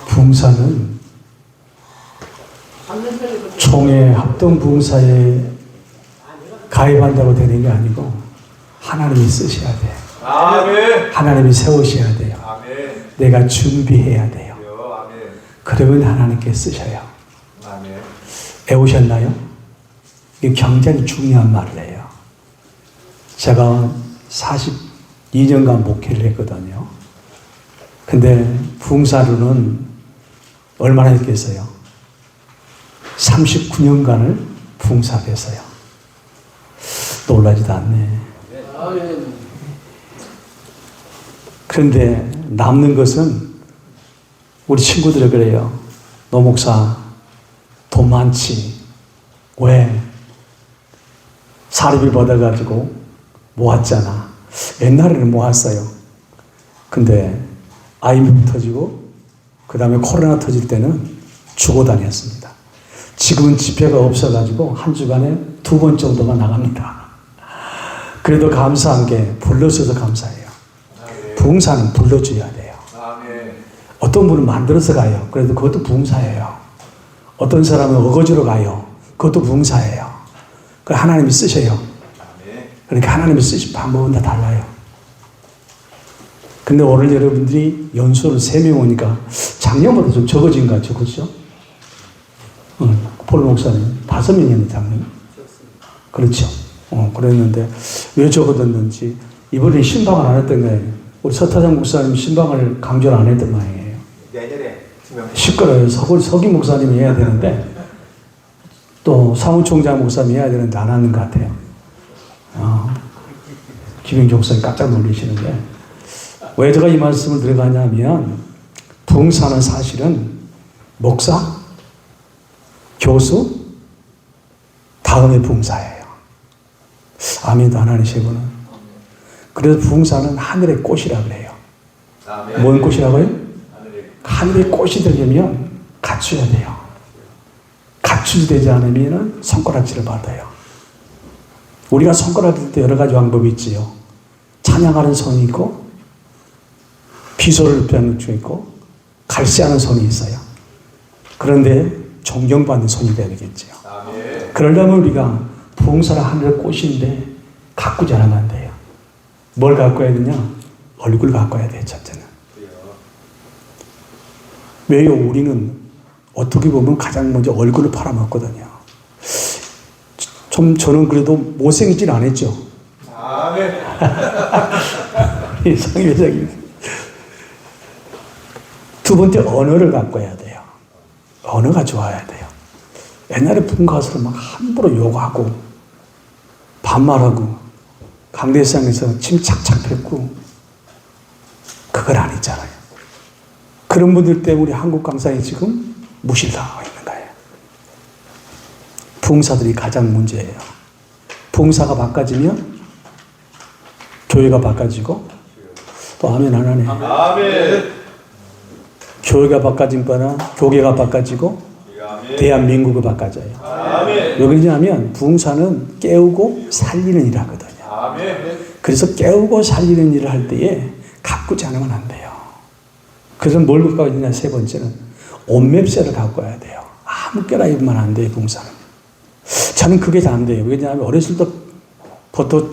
부흥사는 총회 합동부흥사에 가입한다고 되는 게 아니고 하나님이 쓰셔야 돼요. 아멘. 하나님이 세우셔야 돼요. 아멘. 내가 준비해야 돼요. 아멘. 그러면 하나님께 쓰셔요. 아멘. 배우셨나요? 이게 굉장히 중요한 말이에요. 제가 42년간 목회를 했거든요. 근데 부흥사로는 얼마나 했겠어요? 39년간을 부흥사를 했어요. 놀라지도 않네. 그런데 남는 것은 우리 친구들이 그래요. 노 목사 돈 많지. 왜? 사립을 받아가지고 모았잖아. 옛날에는 모았어요. 근데 IMF 터지고 그 다음에 코로나 터질 때는 주고 다녔습니다. 지금은 집회가 없어가지고 한 주간에 2번 정도만 나갑니다. 그래도 감사한 게 불러줘서 감사해요. 부흥사는 불러줘야 돼요. 어떤 분은 만들어서 가요. 그래도 그것도 부흥사예요. 어떤 사람은 어거지로 가요. 그것도 부흥사예요. 그 하나님이 쓰셔요. 그러니까 하나님이 쓰신 방법은 다 달라요. 근데 오늘 여러분들이 연수를 3명 오니까 작년보다 좀 적어진 것 같죠? 그렇죠? 폴 목사님 5명이었는데 작년. 그렇죠. 그랬는데 왜 적어졌는지 이번에 신방을 안 했던 거예요. 우리 서타장 목사님 신방을 강조를 안 했던 모양이에요. 내년에 시끄러워요. 서기 목사님이 해야 되는데 또 사무총장 목사님이 해야 되는데 안 하는 것 같아요. 김영종 목사님 깜짝 놀라시는데 왜 제가 이 말씀을 들어가냐면 부흥사는 사실은 목사, 교수, 다음에 부흥사예요. 아멘도 안 하시고는. 그래서 부흥사는 하늘의 꽃이라 그래요. 뭔 꽃이라고요? 하늘의 꽃이 되려면 갖춰야 돼요. 갖추지 되지 않으면 손가락질을 받아요. 우리가 손가락질 때 여러 가지 방법이 있지요. 찬양하는 손이 있고 비소를 펴는 손이 있고 갈시하는 손이 있어요. 그런데 존경받는 손이 돼야 되겠지요. 그러려면 우리가 부흥사는 하늘의 꽃인데 가꾸지 않으면 안 돼요. 뭘 가꿔야 되냐? 얼굴 가꿔야 돼요. 첫째는. 왜요? 우리는 어떻게 보면 가장 먼저 얼굴을 팔아먹거든요. 저는 그래도 못생기진 않았죠. 상 회장님. 두 번째 언어를 가꿔야 돼요. 언어가 좋아야 돼요. 옛날에 부흥가수를 막 함부로 욕하고 반말하고 강대상에서 침 착착 뱉고 그걸 아니잖아요. 그런 분들 때문에 한국 강사에 지금 무실당하고 있는 거예요. 부흥사들이 가장 문제예요. 부흥사가 바꿔지면 교회가 바꿔지고 또 아멘 안 하네. 아멘. 교회가 바꿔진 거나 교계가 바꿔지고 대한민국이 바꿔져요. 아멘. 왜 그러냐면 부흥사는 깨우고 살리는 일을 하거든요. 아멘. 그래서 깨우고 살리는 일을 할 때에 가꾸지 않으면 안 돼요. 그래서 뭘 갖고 있느냐? 세 번째는 옷맵새를 갖고 와야 돼요. 아무거나 입으면 안 돼요. 부흥사는. 저는 그게 잘 안 돼요. 왜냐하면 어렸을 때부터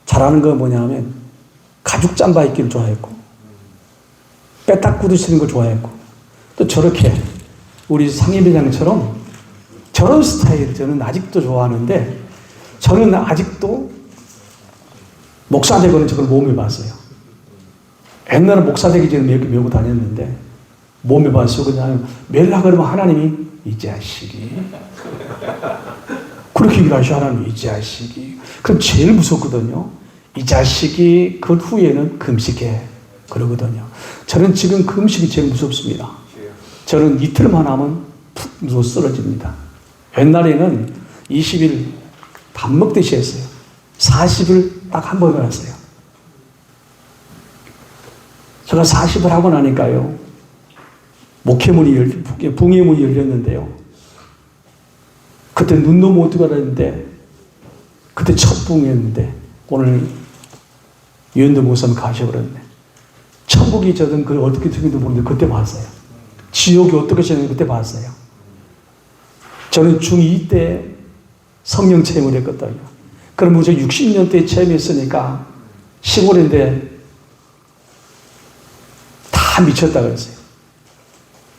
잘하는 건 뭐냐면 가죽 잠바 입기를 좋아했고 빼딱 굳으시는 걸 좋아했고 또 저렇게 우리 상임회장처럼 저런 스타일 저는 아직도 좋아하는데 저는 아직도 목사 되고는 저걸 몸에 봤어요. 옛날에 목사 되기 전에 몇 개 메고 다녔는데 몸에 봤어요. 그냥 멜라 그러면 하나님이 이 자식이 그렇게 일하셔. 하나님이 이 자식이 그럼 제일 무섭거든요. 이 자식이 그 후에는 금식해 그러거든요. 저는 지금 금식이 제일 무섭습니다. 저는 이틀만 하면 푹 누워 쓰러집니다. 옛날에는 20일 밥 먹듯이 했어요. 40일 딱 한 번을 했어요. 제가 40을 하고 나니까요. 붕의 문이 열렸는데요. 그때 눈 너무 어떻게 알았는데 그때 첫 붕이었는데 오늘 유현도 목사님 가셔버렸네. 천국이 저는 그 어떻게 생긴지 모르는데 그때 봤어요. 지옥이 어떻게 생긴지 그때 봤어요. 저는 중2 때 성령 체험을 했거든요. 그럼 저 60년대 체험했으니까 시골인데 다 미쳤다 그랬어요.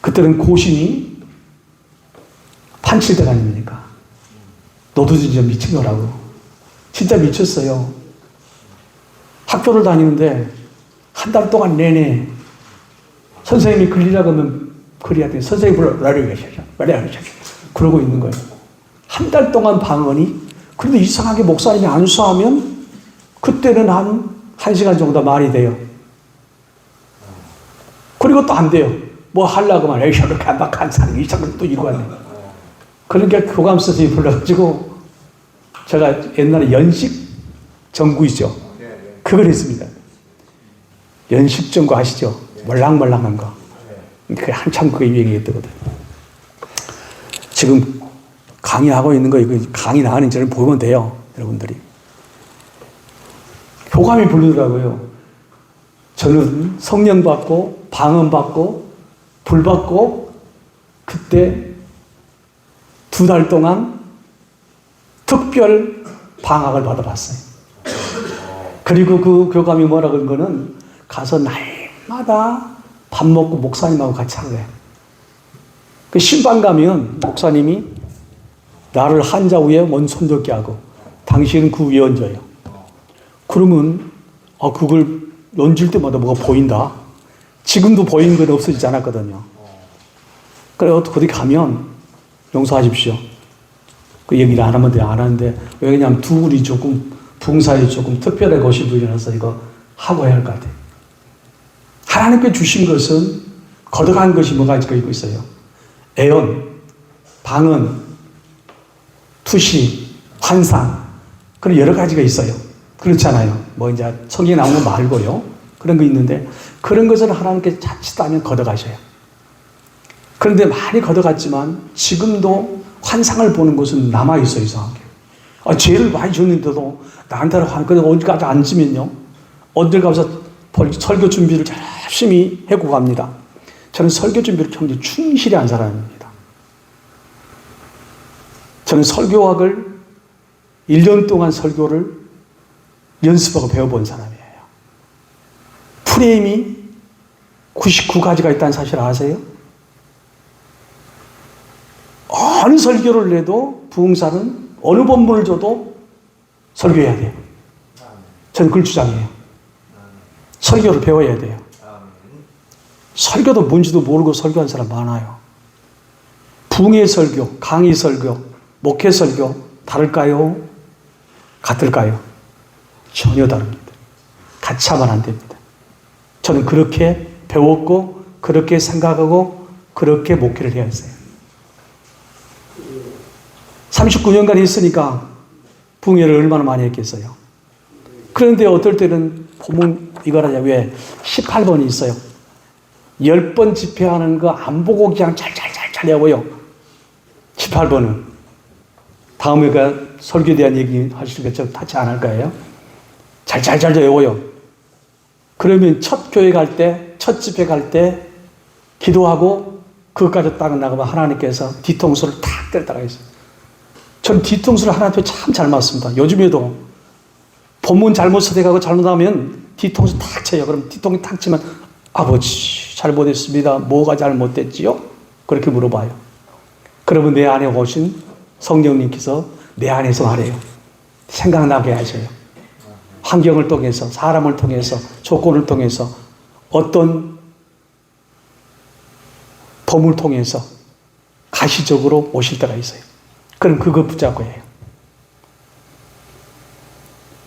그때는 고신이 판칠 때가 아닙니까? 너도 진짜 미친 거라고. 진짜 미쳤어요. 학교를 다니는데 한 달 동안 내내 선생님이 글리라고 하면 글이야 돼. 선생님 불러라고 계셔. 그러고 있는 거예요. 한 달 동안 방언이. 그런데 이상하게 목사님이 안수하면 그때는 한 1시간 정도 말이 돼요. 그리고 또 안 돼요. 뭐 하려고 하면 에이 저렇게 막 한 사람이 이상하게 또 이러고 하네. 그러니까 교감 선생님이 불러가지고 제가 옛날에 연식 전구 있죠. 그걸 했습니다. 연식 전구 아시죠? 몰랑몰랑한 거. 그게 한참 그게 유행이었거든요. 지금 강의하고 있는 거 이거 강의 나가는 저를 보면 돼요. 여러분들이. 교감이 부르더라고요. 저는 성령 받고 방언 받고 불 받고 그때 2달 동안 특별 방학을 받아봤어요. 그리고 그 교감이 뭐라 그런 거는 가서 날마다 밥 먹고 목사님하고 같이 하래. 그 신방 가면 목사님이 나를 한자 위에 원손잡게 하고 당신은 그 위에 얹어요. 그러면 그걸 얹을 때마다 뭐가 보인다. 지금도 보이는 건 없어지지 않았거든요. 그래 어디 가면 용서하십시오. 그 얘기를 안 하면 돼요. 안 하는데 왜냐하면 두 분이 조금 붕사에 조금 특별하게 오신 분이라서 이거 하고 해야 할 것 같아요. 하나님께 주신 것은 거듭한 것이 뭐가 있어요? 애언, 방언, 투시, 환상 그런 여러 가지가 있어요. 그렇잖아요. 뭐 이제 성경에 나온 거 말고요. 그런 거 있는데 그런 것을 하나님께 자칫하면 걷어가셔요. 그런데 많이 걷어갔지만 지금도 환상을 보는 것은 남아있어요. 이상하게. 죄를 많이 졌는데도 나한테 하는 거 어디까지 앉으면요. 어딜 가서 설교 준비를 열심히 하고 갑니다. 저는 설교 준비를 굉장히 충실히 한 사람입니다. 저는 설교학을 1년 동안 설교를 연습하고 배워본 사람이에요. 프레임이 99가지가 있다는 사실 아세요? 어느 설교를 해도 부흥사는 어느 본문을 줘도 설교해야 돼요. 저는 그걸 주장해요. 설교를 배워야 돼요. 설교도 뭔지도 모르고 설교한 사람 많아요. 부흥의 설교, 강의 설교, 목회 설교 다를까요? 같을까요? 전혀 다릅니다. 같이 하면 안 됩니다. 저는 그렇게 배웠고 그렇게 생각하고 그렇게 목회를 해야 했어요. 39년간 했으니까 부흥회를 얼마나 많이 했겠어요. 그런데 어떨 때는 보면 이거라냐 왜 18번이 있어요. 10번 집회하는 거 안 보고 그냥 잘 외워요. 18번은 다음에 그 설교에 대한 얘기 하시는 거 타치 안 할 거예요. 잘 외워요. 그러면 첫 교회 갈 때, 첫 집회 갈 때 기도하고 그것까지 딱 나가면 하나님께서 뒤통수를 탁 때렸다가 있어요. 전 뒤통수를 하나님께 참 잘 맞습니다. 요즘에도 본문 잘못 선택하고 잘못하면 뒤통수 탁 쳐요. 그럼 뒤통수 탁 치면 아버지 잘못했습니다. 뭐가 잘못됐지요? 그렇게 물어봐요. 그러면 내 안에 오신 성령님께서 내 안에서 말해요. 생각나게 하셔요. 환경을 통해서, 사람을 통해서, 조건을 통해서, 어떤 범을 통해서 가시적으로 오실 때가 있어요. 그럼 그거 붙잡고 해요.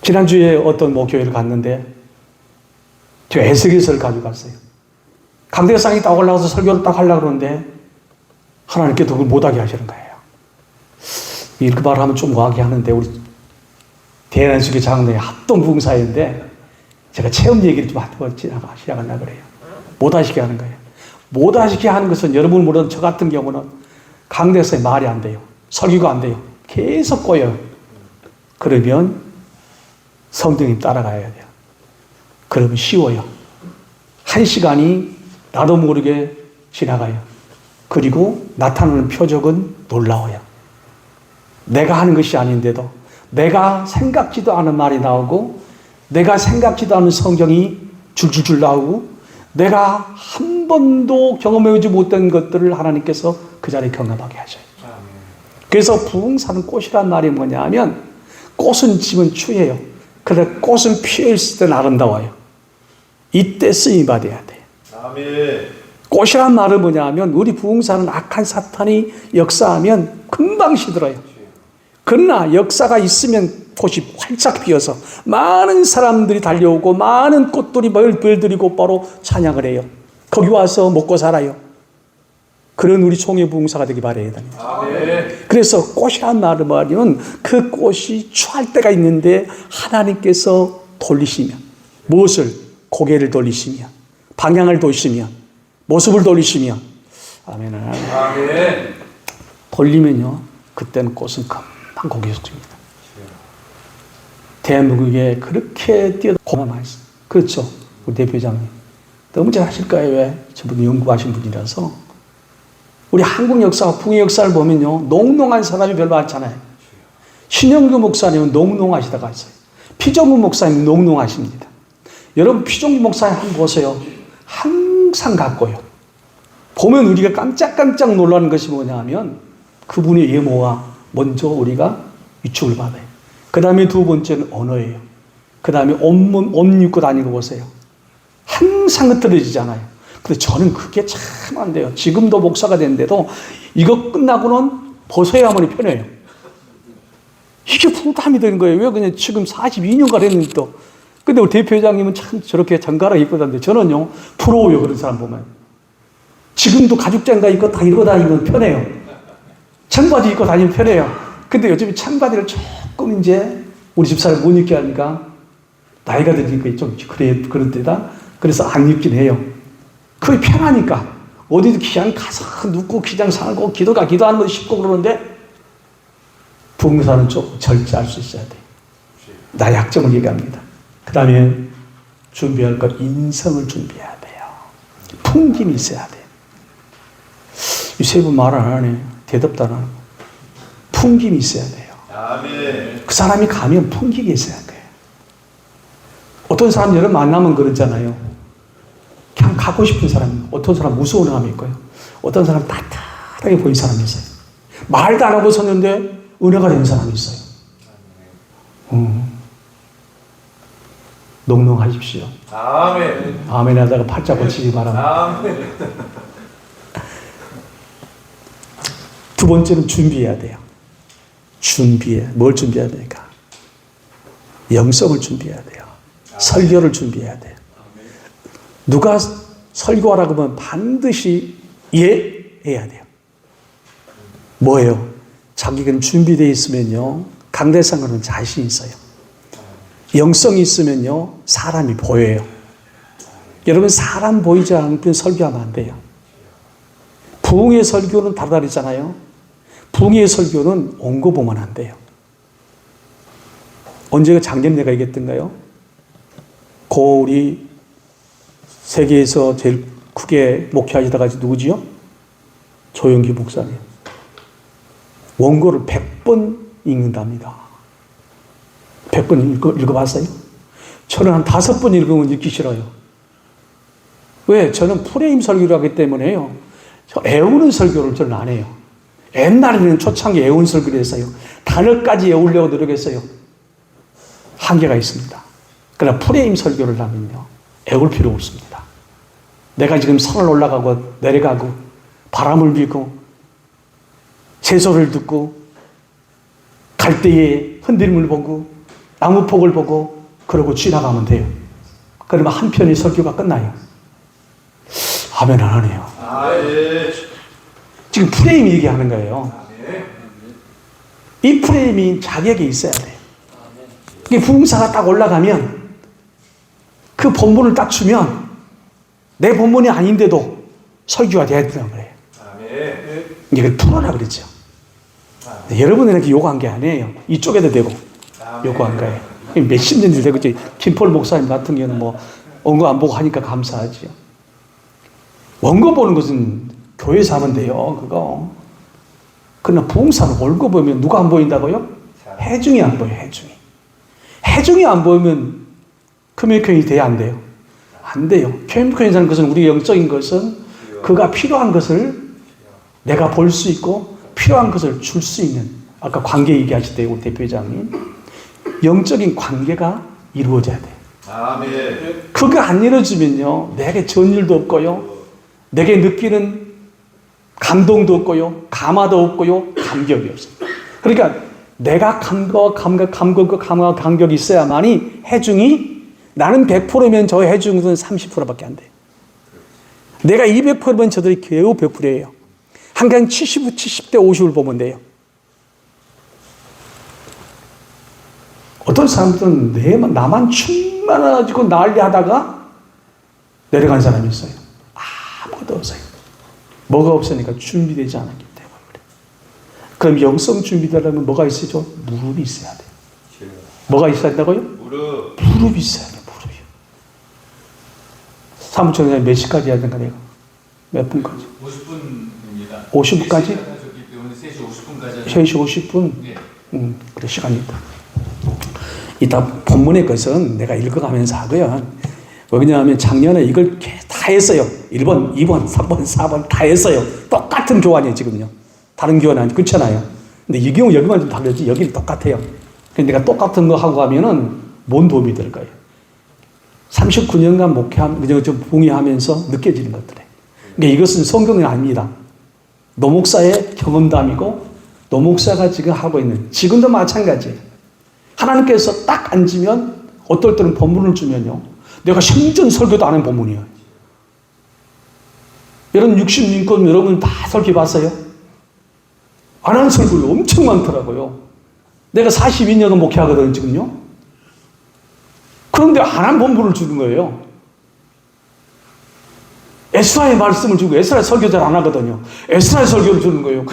지난주에 어떤 목교회를 갔는데 저 에스겔서를 가지고 갔어요. 강대상이 딱 올라가서 설교를 딱 하려고 그러는데 하나님께서 그걸 못하게 하시는 거예요. 이렇게 말하면 좀 과하게 하는데 우리 대한수교 장로의 합동부흥사회인데 제가 체험 얘기를 좀 하고 시작하려고 그래요. 못하시게 하는 거예요. 못하시게 하는 것은 여러분 모르는 저 같은 경우는 강대상에 말이 안 돼요. 설교가 안 돼요. 계속 꼬여요. 그러면 성령님 따라가야 돼요. 그러면 쉬워요. 1시간이 나도 모르게 지나가요. 그리고 나타나는 표적은 놀라워요. 내가 하는 것이 아닌데도 내가 생각지도 않은 말이 나오고 내가 생각지도 않은 성경이 줄줄줄 나오고 내가 한 번도 경험해보지 못한 것들을 하나님께서 그 자리에 경험하게 하셔요. 그래서 부흥사는 꽃이란 말이 뭐냐 하면 꽃은 지면 추해요. 그런데 꽃은 피어있을 때는 아름다워요. 이때 쓰임받아야 돼요. 아멘. 꽃이란 말은 뭐냐 하면 우리 부흥사는 악한 사탄이 역사하면 금방 시들어요. 그러나 역사가 있으면 꽃이 활짝 피어서 많은 사람들이 달려오고 많은 꽃들이 벌들이고 바로 찬양을 해요. 거기 와서 먹고 살아요. 그런 우리 총회 부흥사가 되기 바라야 됩니다. 아멘. 그래서 꽃이란 말은 뭐냐면 그 꽃이 추할 때가 있는데 하나님께서 돌리시면 무엇을? 고개를 돌리시면 방향을 돌리시면 모습을 돌리시면 아멘. 아멘. 돌리면요 그때는 꽃은 금방 고개 숙집니다. 대한민국에 그렇게 뛰어도 고마 많이 있어요. 그렇죠. 우리 대표장님 너무 잘 하실 거예요. 왜? 저분 연구하신 분이라서 우리 한국 역사와 북의 역사를 보면요 농농한 사람이 별로 많잖아요. 신영규 목사님은 농농하시다가 있어요. 피정구 목사님 농농하십니다. 여러분 피정구 목사님 한번 보세요. 항상 갖고요. 보면 우리가 깜짝깜짝 놀라는 것이 뭐냐 하면 그분의 예모가 먼저 우리가 위축을 받아요. 그 다음에 두 번째는 언어예요. 그 다음에 온몸, 옷 입고 다니는 거 보세요. 항상 흐트러지잖아요. 근데 저는 그게 참 안 돼요. 지금도 목사가 됐는데도 이거 끝나고는 벗어야만이 편해요. 이게 부담이 되는 거예요. 왜 그냥 지금 42년간 했는데 또. 근데 우리 대표장님은 참 저렇게 장가락 입고 다니는데 저는요, 부러워요. 그런 사람 보면. 지금도 가죽장가 입고 다 입고 다니면 편해요. 청바지 입고 다니면 편해요. 근데 요즘 청바지를 조금 이제 우리 집사람 못 입게 하니까 나이가 드니까 좀 그런 때다. 그래서 안 입긴 해요. 그게 편하니까. 어디도 그냥 가서 눕고 그냥 살고 기도하는 것도 쉽고 그러는데 부흥사는 좀 절제할 수 있어야 돼요. 나의 약점을 얘기합니다. 그 다음에 준비할 것 인성을 준비해야 돼요. 풍김이 있어야 돼요. 이 세 분 말 안 하네. 대답도 안 하고. 풍김이 있어야 돼요. 아멘. 그 사람이 가면 풍김이 있어야 돼요. 어떤 사람 여러분 만나면 그러잖아요. 그냥 가고 싶은 사람, 어떤 사람 무서운 사람이 있고요. 어떤 사람 따뜻하게 보이는 사람이 있어요. 말도 안 하고 섰는데 은혜가 되는 사람이 있어요. 농농하십시오. 아멘. 아멘 하다가 팔자 고치기 바랍니다. 아멘. 두 번째는 준비해야 돼요. 뭘 준비해야 되니까? 영성을 준비해야 돼요. 설교를 준비해야 돼요. 누가 설교하라고 하면 반드시 해야 돼요. 뭐예요? 자기가 준비되어 있으면요, 강대상으로는 자신이 있어요. 영성이 있으면요, 사람이 보여요. 여러분, 사람 보이지 않으면 설교하면 안 돼요. 부흥의 설교는 다르잖아요. 부흥의 설교는 온 거 보면 안 돼요. 언제가 작년 내가 얘기했던가요? 우리 세계에서 제일 크게 목회하시다가 누구지요? 조영기 목사님. 원고를 100번 읽는답니다. 100번 읽어봤어요? 저는 한 5번 읽으면 읽기 싫어요. 왜? 저는 프레임 설교를 하기 때문에요. 저 애우는 설교를 저는 안 해요. 옛날에는 초창기 애운 설교를 했어요. 단어까지 애우려고 노력했어요. 한계가 있습니다. 그러나 프레임 설교를 하면요, 애울 필요 없습니다. 내가 지금 산을 올라가고 내려가고 바람을 비고 새소리를 듣고 갈대의 흔들림을 보고 나무폭을 보고 그러고 지나가면 돼요. 그러면 한 편의 설교가 끝나요. 아멘 안 하네요. 아멘. 지금 프레임이 얘기하는 거예요. 이 프레임이 자격이 있어야 돼요. 이게 부흥사가 딱 올라가면 그 본문을 딱 주면 내 본문이 아닌데도 설교가 돼야 된다는 거예요. 아멘. 이걸 풀어라 그랬죠. 여러분에게 요구한 게 아니에요. 이쪽에도 되고 요구한 거예요. 몇십 년이 되고 김폴 목사님 같은 경우는 뭐 언거 안 보고 하니까 감사하지요. 원고 보는 것은 교회에서 하면 돼요. 그거. 그러나 부흥사는 월급 보면 누가 안 보인다고요? 해중이 안 보여요. 해중이. 해중이 안 보이면 금융교인이 돼야 안 돼요? 안 돼요. 금융교인이라는 것은 우리 영적인 것은 그가 필요한 것을 내가 볼 수 있고 필요한 것을 줄 수 있는, 아까 관계 얘기하실 때 우리 대표장님, 영적인 관계가 이루어져야 돼요. 아멘. 그거 안 이루어지면요, 내게 전율도 없고요, 내게 느끼는 감동도 없고요, 감화도 없고요, 감격이 없어요. 그러니까 내가 감격이 있어야만이 해중이, 나는 100%면 저 해중은 30%밖에 안 돼요. 내가 200%면 저들이 겨우 100%예요. 한강 70대 50을 보면 돼요. 어떤 사람들은 나만 충만해가지고 난리하다가 내려간 사람이 있어요. 아무것도 없어요. 뭐가 없으니까 준비되지 않았기 때문에 그래. 그럼 영성 준비되려면 뭐가 있어야죠? 무릎이 있어야 돼요. 뭐가 있어야 된다고요? 무릎이 있어야 돼요. 무릎이요. 사무총장이 몇 시까지 해야 되는가 내가? 몇 분까지? 50분입니다. 50분까지? 3시 50분까지. 3시 50분? 네. 그래, 시간이 있다. 이따 본문의 것은 내가 읽어가면서 하고요. 왜냐하면 작년에 이걸 다 했어요. 1번, 2번, 3번, 4번 다 했어요. 똑같은 교환이에요, 지금요. 다른 교환이 아니고, 그렇잖아요. 근데 이 경우 여기만 좀 다르지, 여기는 똑같아요. 근데 내가 똑같은 거 하고 가면은 뭔 도움이 될까요? 39년간 봉의하면서 느껴지는 것들에. 그러니까 이것은 성경이 아닙니다. 노목사의 경험담이고, 노목사가 지금 하고 있는, 지금도 마찬가지예요. 하나님께서 딱 앉으면, 어떨 때는 본문을 주면요, 내가 생전 설교도 안 한 본문이에요. 여러분 60인권 여러분 다 설교 봤어요? 안 한 설교 엄청 많더라고요. 내가 42년을 목회하거든요, 지금요. 그런데 안 한 본문을 주는 거예요. 에스라의 말씀을 주고, 에스라의 설교 잘 안 하거든요. 에스라의 설교를 주는 거예요.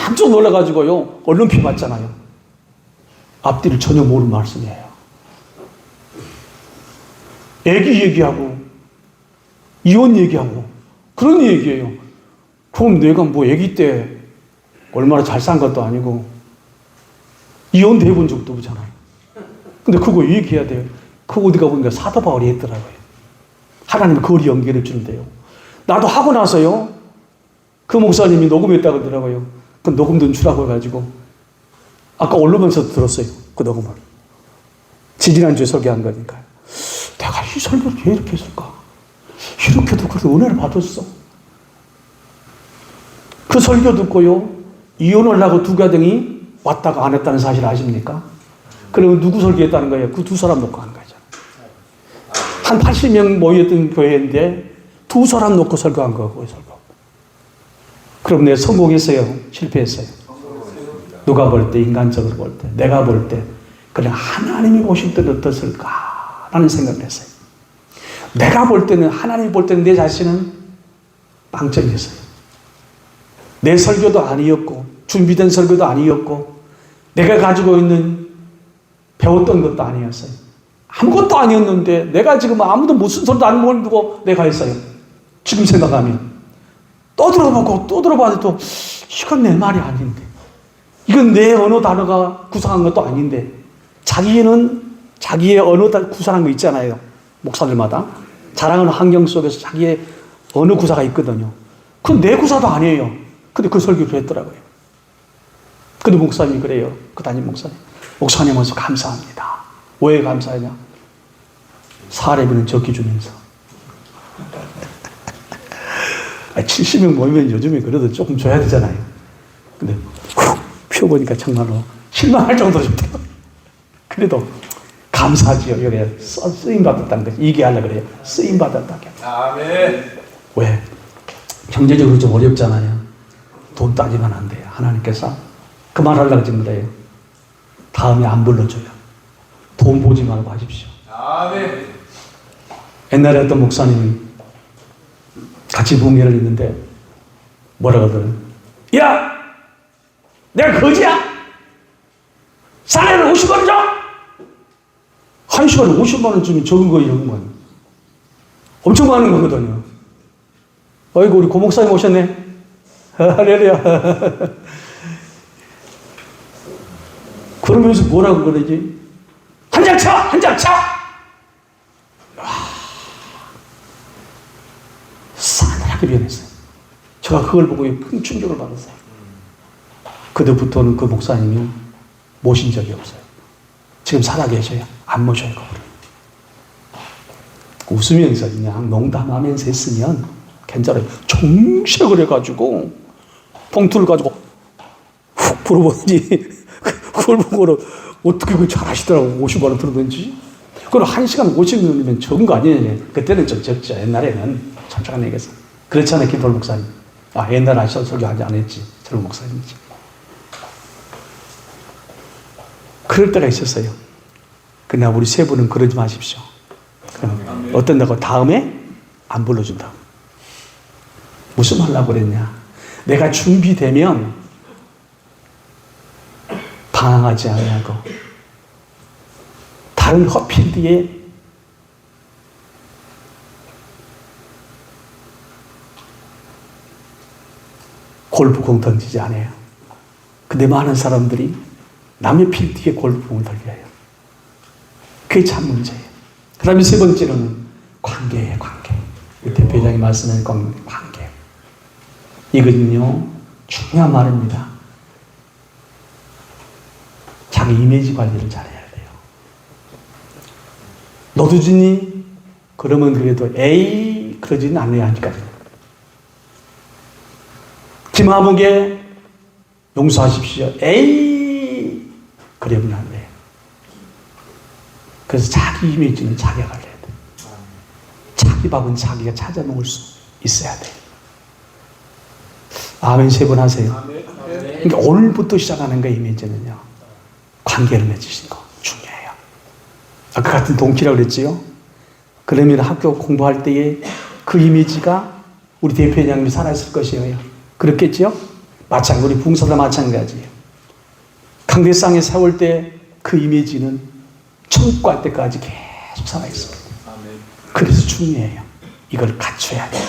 깜짝 놀라가지고요, 언론피 맞잖아요. 앞뒤를 전혀 모르는 말씀이에요. 애기 얘기하고, 이혼 얘기하고, 그런 얘기예요. 그럼 내가 뭐 애기 때 얼마나 잘 산 것도 아니고, 이혼도 해본 적도 없잖아요. 근데 그거 얘기해야 돼요. 그거 어디가 보니까 사도 바울이 했더라고요. 하나님이 그걸 연결해 주는데요. 나도 하고 나서요, 그 목사님이 녹음했다고 하더라고요. 그 녹음도 주라고 해가지고, 아까 올르면서 들었어요. 그 녹음을. 지지난주에 설교한 거니까요. 내가 이 설교를 왜 이렇게 했을까? 이렇게도 그래도 은혜를 받았어. 그 설교 듣고요, 이혼을 하고 두 가정이 왔다가 안 했다는 사실 아십니까? 그러면 누구 설교했다는 거예요? 그 두 사람 놓고 한 거죠. 한 80명 모였던 교회인데 두 사람 놓고 설교한 거고, 설교. 그럼 내가 성공했어요? 실패했어요? 누가 볼 때, 인간적으로 볼 때, 내가 볼 때, 그냥 하나님이 보실 때는 어떻을까? 라는 생각을 했어요. 내가 볼 때는, 하나님이 볼 때는 내 자신은 빵점이었어요. 내 설교도 아니었고, 준비된 설교도 아니었고, 내가 가지고 있는 배웠던 것도 아니었어요. 아무것도 아니었는데, 내가 지금 아무도 무슨 소리도 안 모르고 내가 했어요. 지금 생각하면. 또 들어보고, 또 들어봐도, 이건 내 말이 아닌데. 이건 내 언어 단어가 구성한 것도 아닌데, 자기의 언어 구성한 거 있잖아요. 목사들마다. 자라는 환경 속에서 자기의 언어 구사가 있거든요. 그건 내 구사도 아니에요. 근데 그 설교를 했더라고요. 근데 목사님이 그래요. 그 담임 목사님. 목사님으로서 감사합니다. 왜 감사하냐? 사례비는 적게 주면서. 70명 모이면 요즘에 그래도 조금 줘야 되잖아요. 근데 훅 피워보니까 정말로 실망할 정도로 좋대요. 그래도 감사하지요. 이게 쓰임받았다는 거지. 이게 하려고 그래요. 쓰임받았다고. 아멘. 왜? 경제적으로 좀 어렵잖아요. 돈 따지면 안 돼요. 하나님께서 그 말 하려고 지금 그래요. 다음에 안 불러줘요. 돈 보지 말고 하십시오. 아멘. 옛날에 어떤 목사님이 같이 봉회를 했는데 뭐라고 하더라고요. 야! 내가 거지야? 사례를 50원 줘! 한 시간에 50만 원 주면 적은 거예요, 적은 거. 엄청 많은 거거든요. 어이구, 우리 고목사님 오셨네. 할렐루야. 그러면서 뭐라고 그러지? 한 장 차! 한 장 차! 싸늘하게 변했어요. 제가 그걸 보고 큰 충격을 받았어요. 그때부터는 그 목사님이 모신 적이 없어요. 지금 살아계셔요. 안 모셔요, 그거를. 웃으면서 그냥 농담하면서 했으면 괜찮아요. 정색을 해가지고 봉투를 가지고 훅 불어보더니 그걸 보고 어떻게 그걸 잘하시더라고. 50원 들어든지. 그걸 1시간 50원이면 적은 거 아니에요. 그때는 좀 적죠. 옛날에는 천천히 얘기해서. 그렇잖아요, 김돌 목사님. 아, 옛날에 하셔서 설교 안 했지. 젊은 목사님이지. 그럴 때가 있었어요. 그러나 우리 세 분은 그러지 마십시오. 어떤다고 다음에 안 불러준다. 무슨 말 하려고 그랬냐. 내가 준비되면 방황하지 아니하고 다른 허필드에 골프공 던지지 않아요. 근데 많은 사람들이 남의 필드에 골프공을 던져요. 그게 참 문제예요. 그 다음에 세 번째로는 관계예요, 관계. 우리 대표장이 말씀하신 관계. 이거는요, 중요한 말입니다. 자기 이미지 관리를 잘해야 돼요. 너도 주니? 그러면 그래도 에이, 그러지는 않아야 하니까. 김하복에 용서하십시오. 에이, 그러면 안 돼요. 그래서 자기 이미지는 자기가 관리해야 돼요. 자기 밥은 자기가 찾아 먹을 수 있어야 돼요. 아멘 세 번 하세요. 그러니까 오늘부터 시작하는 거예요, 이미지는요. 관계를 맺으신 거 중요해요. 아까 같은 동키라고 그랬지요? 그러면 학교 공부할 때에 그 이미지가 우리 대표님이 살아있을 것이에요. 그렇겠지요? 마찬가지로 우리 부흥사도 마찬가지예요. 강대상에 세울 때 그 이미지는 천국 갈 때까지 계속 살아있습니다. 그래서 중요해요. 이걸 갖춰야 돼요.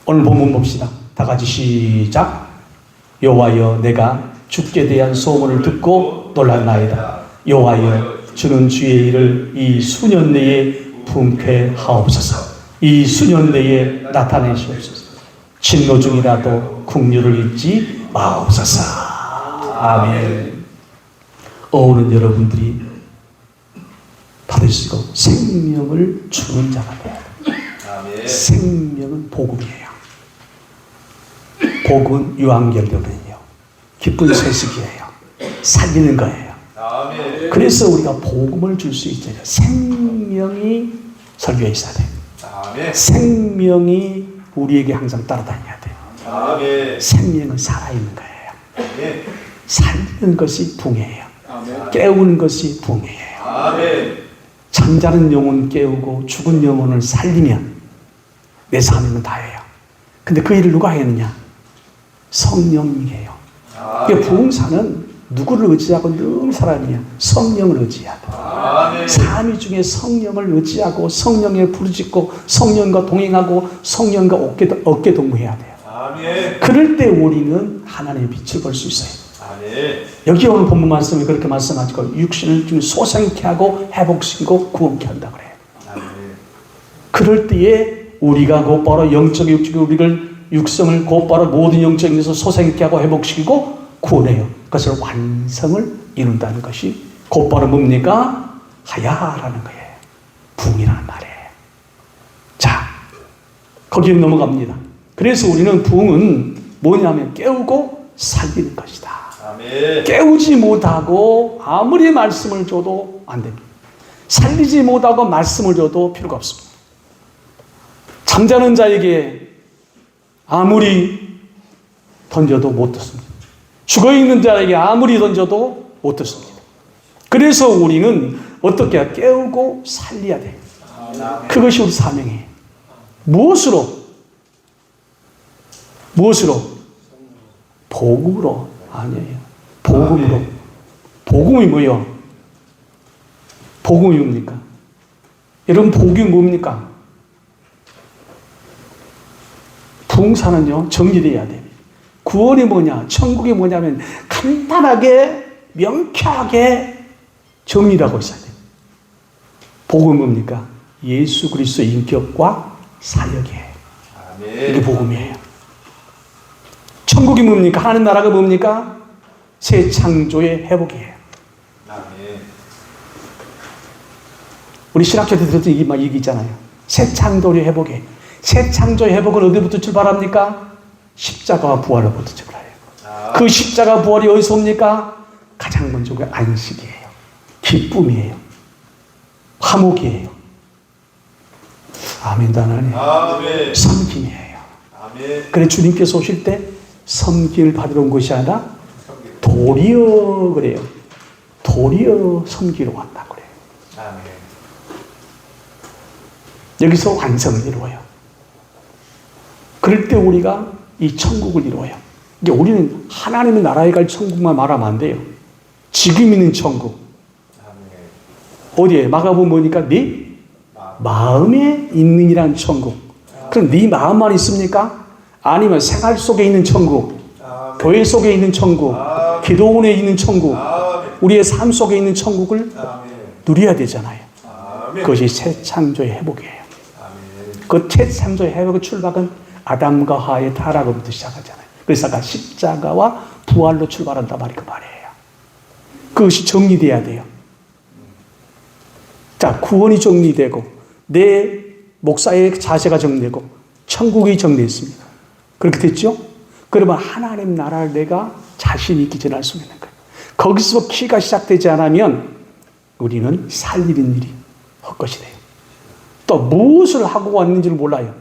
오늘 본문 봅시다. 다 같이 시작. 여호와여 내가 주께 대한 소문을 듣고 놀랐나이다. 여호와여 주는 주의 일을 이 수년 내에 분패하옵소서. 이 수년 내에 나타내시옵소서. 진노 중이라도 긍휼을 잊지 마옵소서. 아멘. 오늘 여러분들이 받으시고 생명을 주는 자가 돼요. 생명은 복음이에요. 복음은 유한결론이에요. 기쁜 소식이에요. 살리는 거예요. 그래서 우리가 복음을 줄 수 있어요. 생명이 설교에 있어야 돼요. 생명이 우리에게 항상 따라다녀야 돼요. 생명은 살아있는 거예요. 살리는 것이 붕해예요. 깨우는 것이 붕해예요. 잠자는 영혼 깨우고 죽은 영혼을 살리면 내 사명은 다예요. 근데 그 일을 누가 했느냐? 성령이에요. 그러니까 부흥사는 누구를 의지하고 늘 살아가느냐? 성령을 의지해야 돼요. 삶 중에 성령을 의지하고 성령에 부르짖고 성령과 동행하고 성령과 어깨 동무해야 돼요. 그럴 때 우리는 하나님의 빛을 볼 수 있어요. 여기 오늘 본문 말씀이 그렇게 말씀하시고 육신을 좀 소생케 하고 회복시키고 구원케 한다 그래요. 그럴 때에 우리가 곧바로 영적 육적인 우리를 육성을 곧바로 모든 영적인 데서 소생케 하고 회복시키고 구원해요. 그것을 완성을 이룬다는 것이 곧바로 뭡니까? 하야라는 거예요. 부흥이라는 말이에요. 자, 거기에 넘어갑니다. 그래서 우리는 부흥은 뭐냐면 깨우고 살리는 것이다. 깨우지 못하고 아무리 말씀을 줘도 안 됩니다. 살리지 못하고 말씀을 줘도 필요가 없습니다. 잠자는 자에게 아무리 던져도 못 듣습니다. 죽어있는 자에게 아무리 던져도 못 듣습니다. 그래서 우리는 어떻게 깨우고 살려야 돼요. 그것이 우리 사명이에요. 무엇으로? 복음으로. 아니에요. 복음으로. 복음이 뭐예요? 복음이 뭡니까? 여러분 복음이 뭡니까? 부흥사는요, 정리돼야 돼요. 구원이 뭐냐, 천국이 뭐냐면 간단하게, 명쾌하게 정리하고 있어야 돼요. 복음은 뭡니까? 예수 그리스도의 인격과 사역이에요. 이게 복음이에요. 천국이 뭡니까? 하나님 나라가 뭡니까? 새 창조의 회복이에요. 우리 신학교 때 들었던 얘기 있잖아요. 새 창조의 회복이에요. 새 창조의 회복은 어디부터 출발합니까? 십자가와 부활로부터 출발해요. 그 십자가 부활이 어디서 옵니까? 가장 먼저 그 안식이에요. 기쁨이에요. 화목이에요. 아멘, 하나님. 섬김이에요. 그래 주님께서 오실 때 섬김을 받으러 온 것이 아니라 도리어 그래요. 도리어 섬기러 왔다 그래요. 여기서 완성을 이루어요. 그럴 때 우리가 이 천국을 이루어요. 이제 우리는 하나님의 나라에 갈 천국만 말하면 안 돼요. 지금 있는 천국. 어디에? 마가복음 보니까 네 마음에 있는 이란 천국. 그럼 네 마음만 있습니까? 아니면 생활 속에 있는 천국, 교회 속에 있는 천국, 기도원에 있는 천국, 우리의 삶 속에 있는 천국을 누려야 되잖아요. 그것이 새 창조의 회복이에요. 그 새 창조의 회복의 출발은 아담과 하와의 타락으로부터 시작하잖아요. 그래서 아까 십자가와 부활로 출발한다 말이 그 말이에요. 그것이 정리돼야 돼요. 자, 구원이 정리되고 내 목사의 자세가 정리되고 천국이 정리됐습니다. 그렇게 됐죠? 그러면 하나님 나라를 내가 자신 있게 전할 수 있는 거예요. 거기서 키가 시작되지 않으면 우리는 살리는 일이 헛것이 돼요. 또 무엇을 하고 왔는지를 몰라요.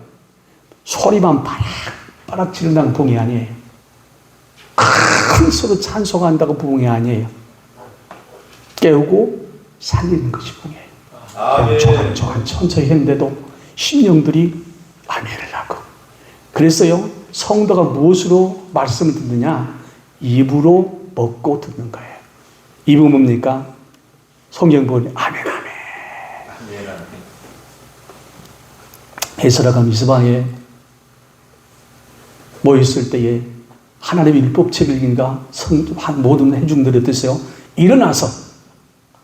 소리만 바락바락 지른다는 부흥이 아니에요. 큰 소리로 찬송한다고 부흥이 아니에요. 깨우고 살리는 것이 부흥이에요. 조금 천천히 했는데도 심령들이 아멘을 하고. 그래서요, 성도가 무엇으로 말씀을 듣느냐? 입으로 먹고 듣는 거예요. 입은 뭡니까? 성경 보니 아멘, 아멘. 에스라가 미스바에 모였을 때에 하나님의 율법책을 읽는가 모든 회중들이 어땠어요? 일어나서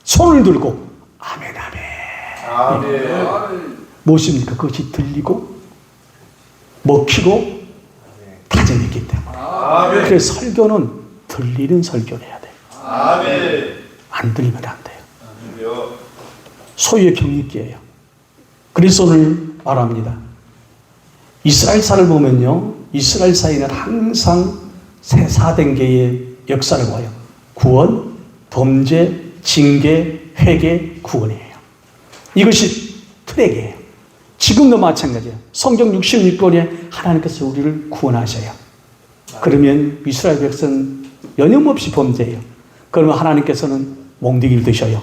손을 들고 아멘, 아멘. 무엇입니까? 그것이 들리고 먹히고 다짐했기 때문에. 그래서 설교는 들리는 설교를 해야 돼요. 안 들리면 안 돼요. 소유의 병립기예요. 그래서 오늘 말합니다. 이스라엘사를 보면요, 이스라엘사에는 항상 세 4단계의 역사를 봐요. 구원, 범죄, 징계, 회개, 구원이에요. 이것이 트랙이에요. 지금도 마찬가지예요. 성경 66권에 하나님께서 우리를 구원하셔요. 그러면 이스라엘 백성은 여념없이 범죄해요. 그러면 하나님께서는 몽둥이를 드셔요.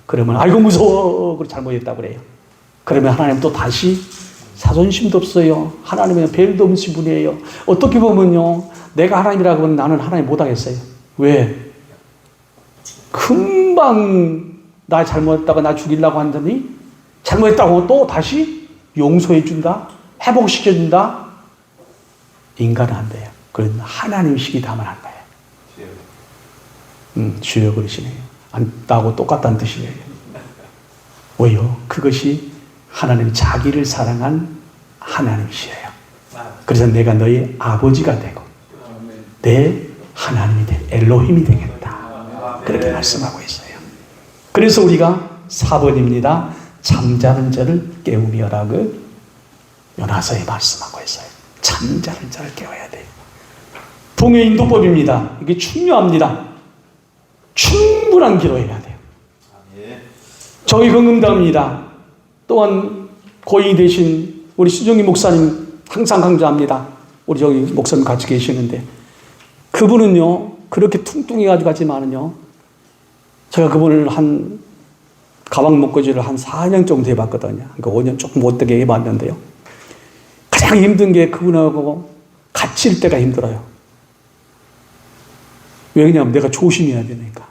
그러면 아이고 무서워, 그걸 잘못했다고 그래요. 그러면 하나님 또 다시 자존심도 없어요. 하나님은 벨도 없으신 분이에요. 어떻게 보면요, 내가 하나님이라고 하면 나는 하나님 못하겠어요. 왜? 금방 나 잘못했다가 나 죽이려고 한다니 잘못했다고 또 다시 용서해 준다, 회복시켜 준다. 인간은 안 돼요. 그건 하나님식이 다만 한 거예요. 주여 그러시네요. 나하고 똑같다는 뜻이에요. 왜요? 그것이 하나님 자기를 사랑한 하나님이시에요. 그래서 내가 너의 아버지가 되고 내 하나님이 돼 엘로힘이 되겠다. 그렇게 말씀하고 있어요. 그래서 우리가 4번입니다. 잠자는 자를 깨우며라고 요나서에 말씀하고 있어요. 잠자는 자를 깨워야 돼요. 부흥의 인도법입니다. 이게 중요합니다. 충분한 기도해야 돼요. 저희 건금담입니다. 또한 고인이 되신 우리 수정희 목사님 항상 강조합니다. 우리 저기 목사님 같이 계시는데 그분은요 그렇게 퉁퉁해가지고 하지만은요 제가 그분을 한 가방 목걸이를 한 4년 정도 해봤거든요. 그러니까 5년 조금 못되게 해봤는데요. 가장 힘든 게 그분하고 같이 일 때가 힘들어요. 왜냐하면 내가 조심해야 되니까.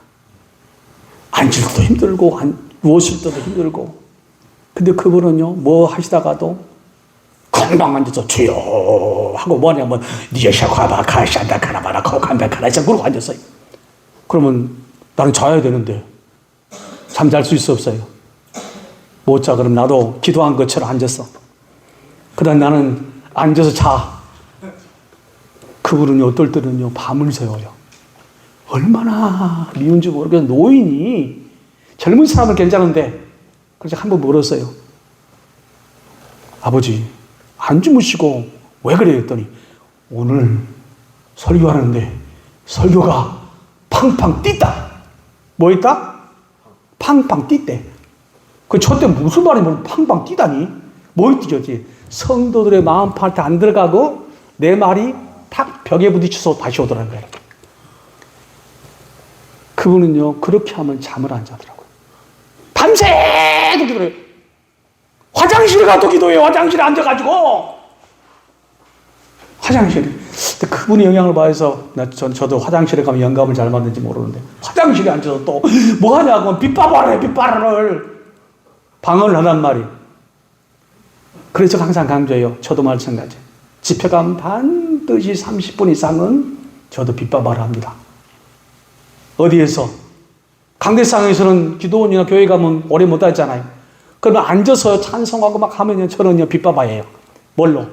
앉을 때도 힘들고 누웠을 때도 힘들고. 근데 그분은요 뭐 하시다가도 건강 앉아서 주여 하고 뭐냐면 니에샤과바카샤다카나바라 코칸다카나 그러고 앉았어요. 그러면 나는 자야 되는데 잠잘 수 있어 없어요? 못 자. 그럼 나도 기도한 것처럼 앉았어. 그다음 나는 앉아서 자. 그분은요 어떨 때는요 밤을 새워요. 얼마나 미운지 모르겠어. 노인이 젊은 사람은 괜찮은데 그래서 한번 물었어요. 아버지 안 주무시고 왜 그래요? 했더니 오늘 설교하는데 설교가 팡팡 뛰다. 뭐 있다? 팡팡 뛰대. 그 저때 무슨 말이면 팡팡 뛰다니? 뭘 뛰었지? 성도들의 마음판한테 안 들어가고 내 말이 탁 벽에 부딪혀서 다시 오더라는 거예요. 그분은요 그렇게 하면 잠을 안 자더라고요. 밤새도 기도해요. 화장실에 가도 기도해요. 화장실에 앉아가지고 화장실에. 근데 그분의 영향을 받아서 저도 화장실에 가면 영감을 잘 받는지 모르는데 화장실에 앉아서 또 뭐 하냐고 빗바바를 빗바라를 방언을 하단 말이. 그래서 항상 강조해요. 저도 마찬가지. 집회 가면 반드시 30분 이상은 저도 빗바바를 합니다. 어디에서? 강대상에서는 기도원이나 교회 가면 오래 못 하잖아요. 그러면 앉아서 찬송하고 막 하면요, 저는요, 빗바바예요. 뭘로?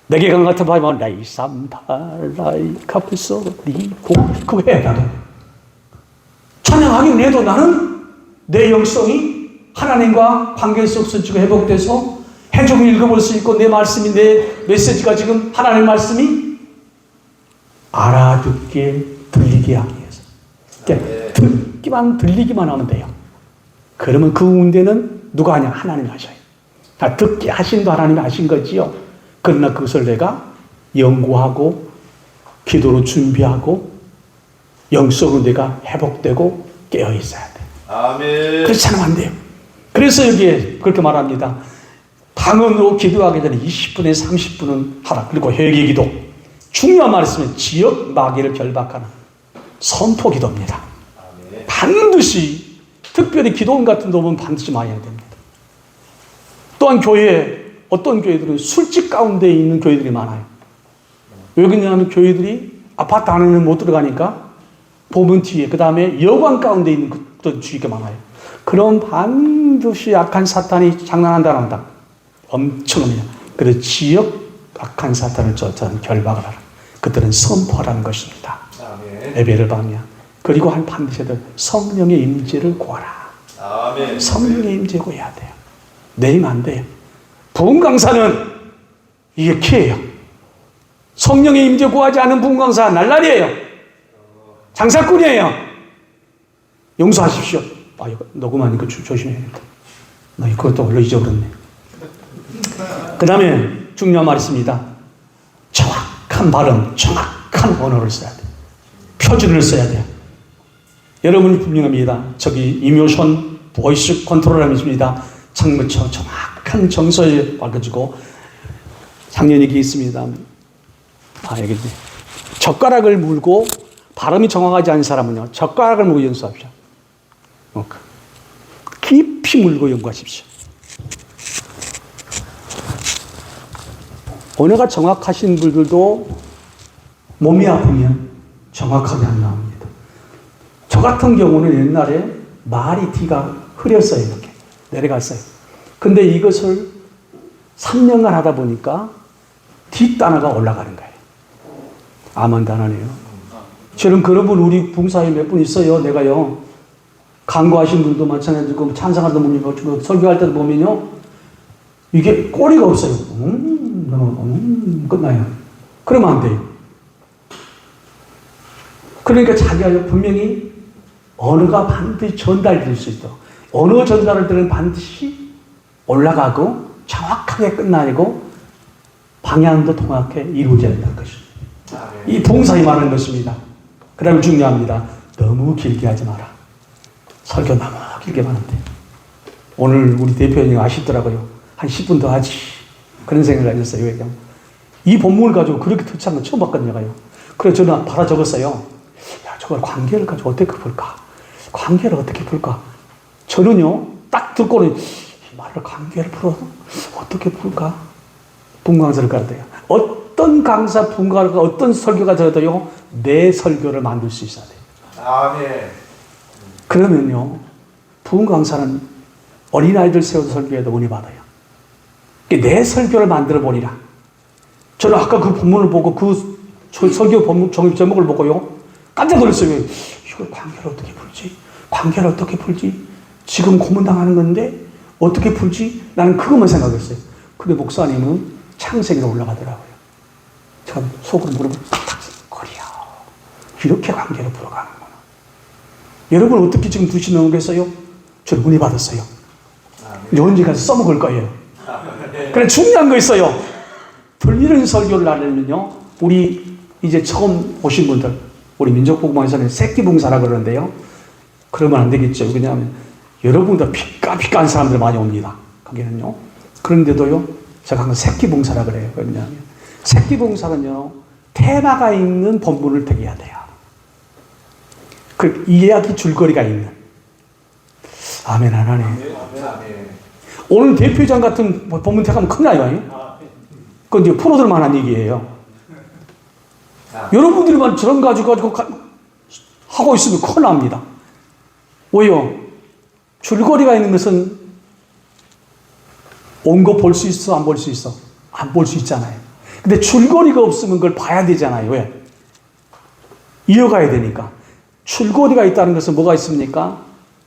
내게 강 같은 바위만 라이 삼팔라이 카프소 리고 그거 해 나도. 찬양하긴 해도 나는 내 영성이 하나님과 관계 속에서 지금 회복돼서 해종 읽어볼 수 있고 내 말씀이 내 메시지가 지금 하나님의 말씀이 알아듣게 들리게 하기 위해서. 그러니까 듣기만 들리기만 하면 돼요. 그러면 그 운대는 누가 하냐? 하나님이 하셔요. 다 듣게 하신도 하나님이 하신 거지요. 그러나 그것을 내가 연구하고 기도로 준비하고 영적으로 내가 회복되고 깨어 있어야 돼. 아멘. 그렇지 않으면 안 돼요. 그래서 여기에 그렇게 말합니다. 방언으로 기도하기 전에 20분에 30분은 하라. 그리고 회개 기도. 중요한 말이 있으면 지역 마귀를 결박하는 선포 기도입니다. 아멘. 반드시 특별히 기도원 같은 데 보면 반드시 많이 해야 됩니다. 또한 교회 어떤 교회들은 술집 가운데 있는 교회들이 많아요. 왜 그러냐면 교회들이 아파트 안에는 못 들어가니까 보문 뒤에 그 다음에 여관 가운데 있는 그런 주의가 많아요. 그럼 반드시 악한 사탄이 장난한다 한다. 엄청납니다. 그래서 지역 악한 사탄을 저는 결박을 하라. 그들은 선포하라는 것입니다. 아멘. 예배를 받으면. 그리고 한 반드시 성령의 임재를 구하라. 아멘. 성령의 임재 구해야 돼요. 내면 안 돼요. 부흥 강사는 이게 키예요. 성령의 임재 구하지 않은 부흥 강사 날라리예요. 장사꾼이에요. 용서하십시오. 아, 이거 녹음하니까 조심해야겠다. 나 이것도 원래 잊어버렸네. 그 다음에 중요한 말이 있습니다. 정확한 발음, 정확한 언어를 써야 돼요. 표준을 써야 돼요. 여러분이 분명합니다. 저기 이모션 보이스 컨트롤함이 있습니다. 정무처 정확한 정서에 밝혀지고 작년 얘기 있습니다. 여기 젓가락을 물고 발음이 정확하지 않은 사람은요. 젓가락을 물고 연습하십시오. 깊이 물고 연구하십시오. 언어가 정확하신 분들도 몸이 아프면 정확하게 안 나옵니다. 저 같은 경우는 옛날에 말이 뒤가 흐렸어요. 이렇게 내려갔어요. 근데 이것을 3년간 하다 보니까 뒷단어가 올라가는 거예요. 아만다나네요. 저는 그런 분 우리 붕사에 몇 분 있어요. 내가요. 간구하신 분도 마찬가지고 찬상할 때 보면 설교할 때도 보면요. 이게 꼬리가 없어요. 끝나요. 그러면 안 돼요. 그러니까 자기가 분명히 언어가 반드시 전달될 수 있도록 언어 전달할 때는 반드시 올라가고 정확하게 끝나고 방향도 정확하게 이루어져야 한다는 것입니다. 이 봉사에 말하는 것입니다. 그 다음에 중요합니다. 너무 길게 하지 마라. 설교 너무 길게 하는데 오늘 우리 대표님이 아시더라고요. 한 10분 더 하지. 그런 생각을 하셨어요. 왜냐면 이 본문을 가지고 그렇게 터치한 건 처음 봤거든요. 그래서 저는 바로 적었어요. 야, 저걸 관계를 가지고 어떻게 풀까? 관계를 어떻게 풀까? 저는요, 딱 듣고는 이 말을 관계를 풀어서 어떻게 풀까? 분강사를 가르쳐요. 어떤 강사, 분가가 어떤 설교가 들어도요, 내 설교를 만들 수 있어야 돼요. 아멘. 그러면요, 부흥강사는 어린아이들 세워서 설교해도 은혜 받아요. 내 설교를 만들어 보리라. 저는 아까 그 본문을 보고 그 설교 본문 제목을 보고요, 깜짝 놀랐어요. 이걸 관계를 어떻게 풀지? 관계를 어떻게 풀지? 지금 고문당하는 건데 어떻게 풀지? 나는 그것만 생각했어요. 근데 목사님은 창세기로 올라가더라고요. 제가 속으로 물어보고 거리야. 이렇게 관계를 풀어가는구나. 여러분 어떻게 지금 2시 넘어겠어요? 저는 은혜 받았어요. 이제 언제 가서 써먹을 거예요. 그래, 중요한 거 있어요. 들리는 설교를 하려면요, 우리 이제 처음 오신 분들, 우리 민족복음에서는 새끼봉사라 그러는데요. 그러면 안 되겠죠. 왜냐하면 여러분도 피까피까한 사람들 많이 옵니다. 거기는요. 그런데도요, 제가 항상 새끼봉사라 그래요. 왜냐하면 새끼봉사는요, 테마가 있는 본문을 택해야 돼요. 그 이야기 줄거리가 있는. 아멘, 안 하네. 아멘. 오늘 대표장 같은 본문 택하면 큰일 나요. 그건 이제 프로들만 한 얘기예요. 여러분들만 저런 가지고 하고 있으면 큰일 납니다. 왜요? 줄거리가 있는 것은 온 거 볼 수 있어? 안 볼 수 있어? 안 볼 수 있잖아요. 근데 줄거리가 없으면 그걸 봐야 되잖아요. 왜? 이어가야 되니까. 줄거리가 있다는 것은 뭐가 있습니까?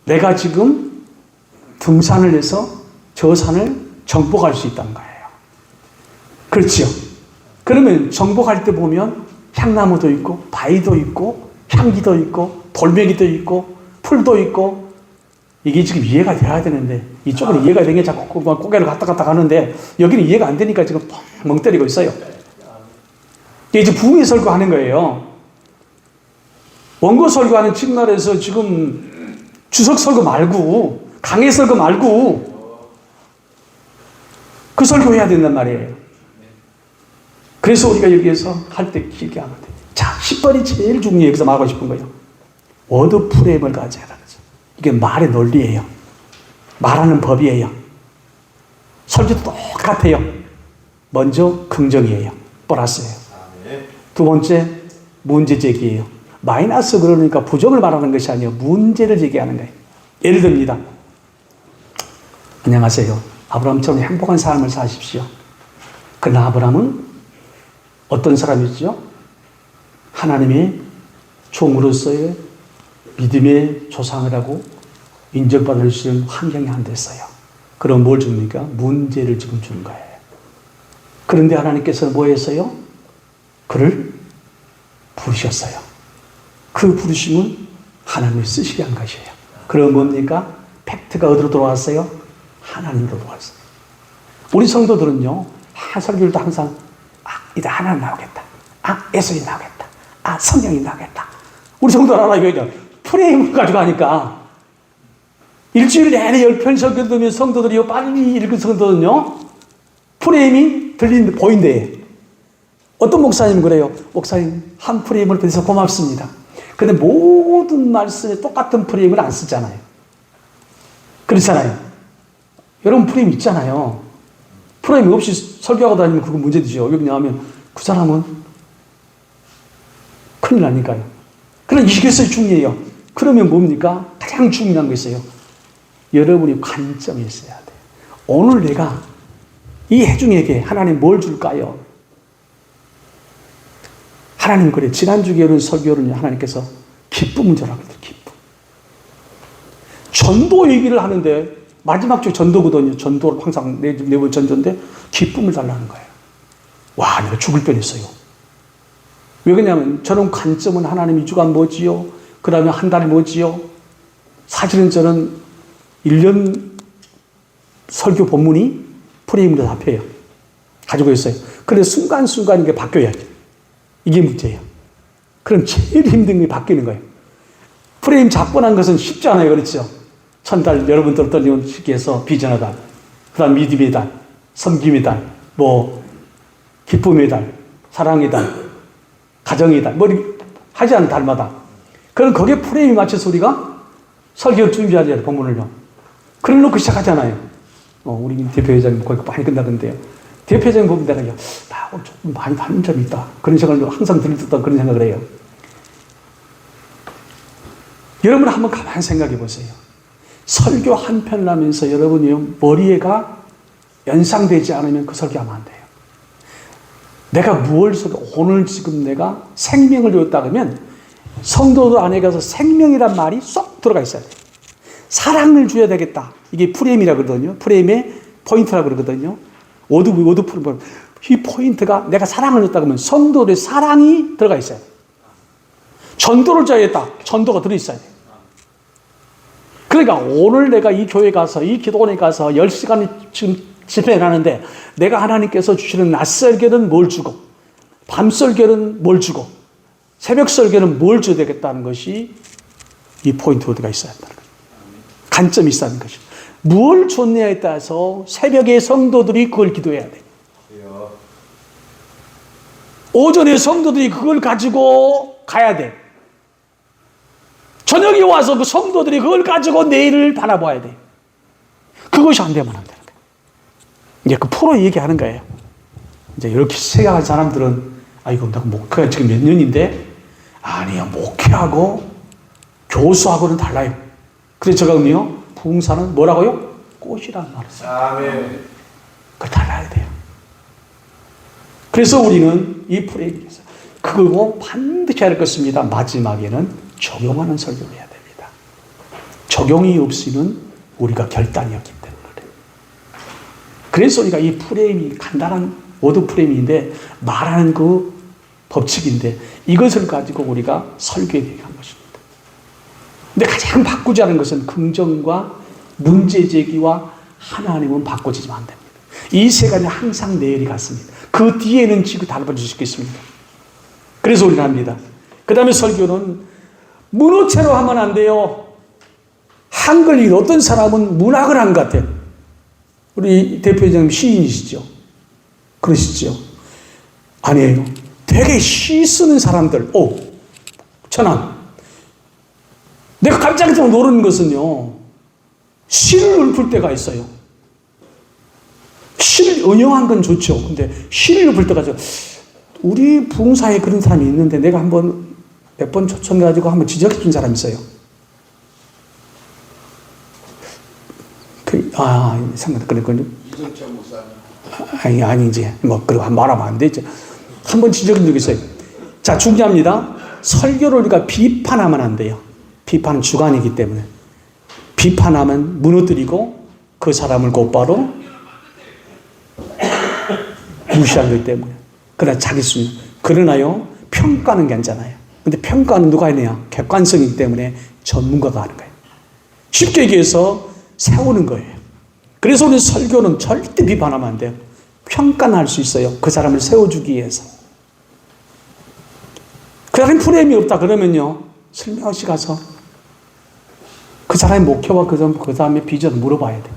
내가 지금 등산을 해서 저 산을 정복할 수 있다는 거예요. 그렇죠? 그러면 정복할 때 보면 향나무도 있고 바위도 있고 향기도 있고 돌멩이도 있고 풀도 있고, 이게 지금 이해가 돼야 되는데 이쪽은 이해가 되게 자꾸 고개를 갔다 갔다 가는데 여기는 이해가 안 되니까 지금 멍 때리고 있어요. 이게 이제 부흥의 설교하는 거예요. 원고 설교하는 측면에서 지금 주석 설교 말고 강의 설교 말고 그 설교해야 된단 말이에요. 그래서 우리가 여기에서 할 때 길게 하면 돼요. 자, 10번이 제일 중요해요. 여기서 말하고 싶은 거예요. 워드 프레임을 가져야 하는 거죠. 이게 말의 논리예요. 말하는 법이에요. 설교도 똑같아요. 먼저 긍정이에요. 플러스예요. 두 번째 문제 제기예요. 마이너스 그러니까 부정을 말하는 것이 아니에요. 문제를 제기하는 거예요. 예를 듭니다. 안녕하세요. 아브라함처럼 행복한 삶을 사십시오. 그러나 아브라함은 어떤 사람이죠? 하나님의 종으로서의 믿음의 조상을 하고 인정받을 수 있는 환경이 안 됐어요. 그럼 뭘 줍니까? 문제를 지금 주는 거예요. 그런데 하나님께서는 뭐 했어요? 그를 부르셨어요. 그 부르심은 하나님이 쓰시게 한 것이에요. 그럼 뭡니까? 팩트가 어디로 돌아왔어요? 하나님으로 돌아왔어요. 우리 성도들은요, 설교를 도 항상 이제 하나님 나오겠다. 예수님 나오겠다. 성령이 나오겠다. 우리 성도는 알아요. 이거 프레임을 가지고 하니까 일주일 내내 10편 설교 들으면 성도들이 빨리 읽은 성도는요, 프레임이 보인대. 어떤 목사님은 그래요. 목사님, 한 프레임을 드려서 고맙습니다. 근데 모든 말씀에 똑같은 프레임을 안 쓰잖아요. 그렇잖아요. 여러분 프레임 있잖아요. 프레임 없이 설교하고 다니면 그건 문제되죠. 왜 그러냐면 그 사람은 큰일 나니까요. 그럼 이게 중요해요. 그러면 뭡니까? 가장 중요한 거 있어요. 여러분이 관점이 있어야 돼요. 오늘 내가 이 회중에게 하나님 뭘 줄까요? 하나님 그래. 지난주 교회는 설교를 하나님께서 기쁨을 주라고 그랬어요. 기쁨. 전도 얘기를 하는데 마지막 주 전도거든요. 전도를 항상 매번 전도인데 기쁨을 달라는 거예요. 와, 내가 죽을 뻔했어요. 왜 그러냐면 저런 관점은 하나님 2주간 뭐지요? 그 다음에 한 달 뭐지요? 사실은 저는 1년 설교 본문이 프레임으로 잡혀요. 가지고 있어요. 그래서 순간순간 이게 바뀌어야 돼요. 이게 문제예요. 그럼 제일 힘든 게 바뀌는 거예요. 프레임 잡고 난 것은 쉽지 않아요. 그렇죠? 천달, 여러분들 떨리는 시기에서 비전의 달, 그 다음 믿음의 달, 섬김의 달, 기쁨의 달, 사랑의 달, 가정의 달, 하지 않은 달마다. 그럼 거기에 프레임이 맞춰서 우리가 설교를 준비하지 않아요. 본문을요. 그래 놓고 시작하잖아요. 우리 대표회장님 거기 많이 끝나던데요. 대표적인 부분 내가 나 오늘 조금 많이 다른 점이 있다. 그런 생각을 항상 들었던 그런 생각을 해요. 여러분 한번 가만히 생각해 보세요. 설교 한 편을 하면서 여러분이 머리에가 연상되지 않으면 그 설교하면 안 돼요. 내가 무엇을 설교, 오늘 지금 내가 생명을 배웠다 그러면 성도들 안에 가서 생명이란 말이 쏙 들어가 있어야 돼요. 사랑을 줘야 되겠다. 이게 프레임이라 그러거든요. 프레임의 포인트라고 그러거든요. 워드 프레임. 이 포인트가 내가 사랑을 줬다 그러면 성도들의 사랑이 들어가 있어요. 전도를 줘야겠다. 전도가 들어있어야 돼요. 그러니까 오늘 내가 이 교회 가서 이 기도원에 가서 10시간 지금 집회를 하는데 내가 하나님께서 주시는 낮 설교는 뭘 주고 밤 설교는 뭘 주고 새벽 설교는 뭘 줘야 되겠다는 것이 이 포인트 워드가 있어야 한다는 거예요. 관점이 있어야 하는 것이죠. 뭘 줬냐에 따라서 새벽에 성도들이 그걸 기도해야 돼요. 오전에 성도들이 그걸 가지고 가야 돼. 저녁에 와서 그 성도들이 그걸 가지고 내일을 바라봐야 돼. 그것이 안 되면 안 되는 거예요. 이제 그 프로 얘기하는 거예요. 이제 이렇게 생각한 사람들은 이거 내가 목회가 지금 몇 년인데 아니요 목회하고 교수하고는 달라요. 그래서 제가요 부흥사는 뭐라고요? 꽃이라는 말을 써요. 아멘. 그 달라야 돼요. 그래서 우리는 이 프레임에서 그거 반드시 할 것입니다. 마지막에는 적용하는 설교를 해야 됩니다. 적용이 없이는 우리가 결단이 없기 때문에 그래요. 그래서 우리가 이 프레임이 간단한 워드 프레임인데 말하는 그 법칙인데 이것을 가지고 우리가 설교에 대한 것입니다. 근데 가장 바꾸지 않은 것은 긍정과 문제 제기와 하나님은 바꿔지면 안 됩니다. 이 세 가지는 항상 내일이 같습니다. 그 뒤에는 지구 달아줄 수 있겠습니다. 그래서 우리는 합니다. 그 다음에 설교는 문어체로 하면 안 돼요. 한글이 어떤 사람은 문학을 한 것 같아요. 우리 대표님 시인이시죠? 그러시죠? 아니에요. 되게 시 쓰는 사람들, 천안. 내가 깜짝 놀라는 것은요, 시를 읊을 때가 있어요. 시를 응용한 건 좋죠. 근데 시를 읊을 때가 우리 부흥사에 그런 사람이 있는데 내가 몇 번 초청해가지고 한번 지적해 준 사람이 있어요. 생각했거든요. 이정철 목사님. 아니지. 그리고 말하면 안 되죠. 한번 지적한 적이 있어요. 자, 중요합니다. 설교를 우리가 비판하면 안 돼요. 비판은 주관이기 때문에. 비판하면 무너뜨리고 그 사람을 곧바로 무시하기 때문에. 그러나 자기 수는. 그러나요, 평가는 괜찮아요. 근데 평가는 누가 해내야? 객관성이기 때문에 전문가가 하는 거예요. 쉽게 얘기해서 세우는 거예요. 그래서 우리 설교는 절대 비판하면 안 돼요. 평가는 할 수 있어요. 그 사람을 세워주기 위해서. 그 사람이 프레임이 없다 그러면요, 설명시 가서 그 사람의 목표와 그 사람의 비전을 물어봐야 돼요.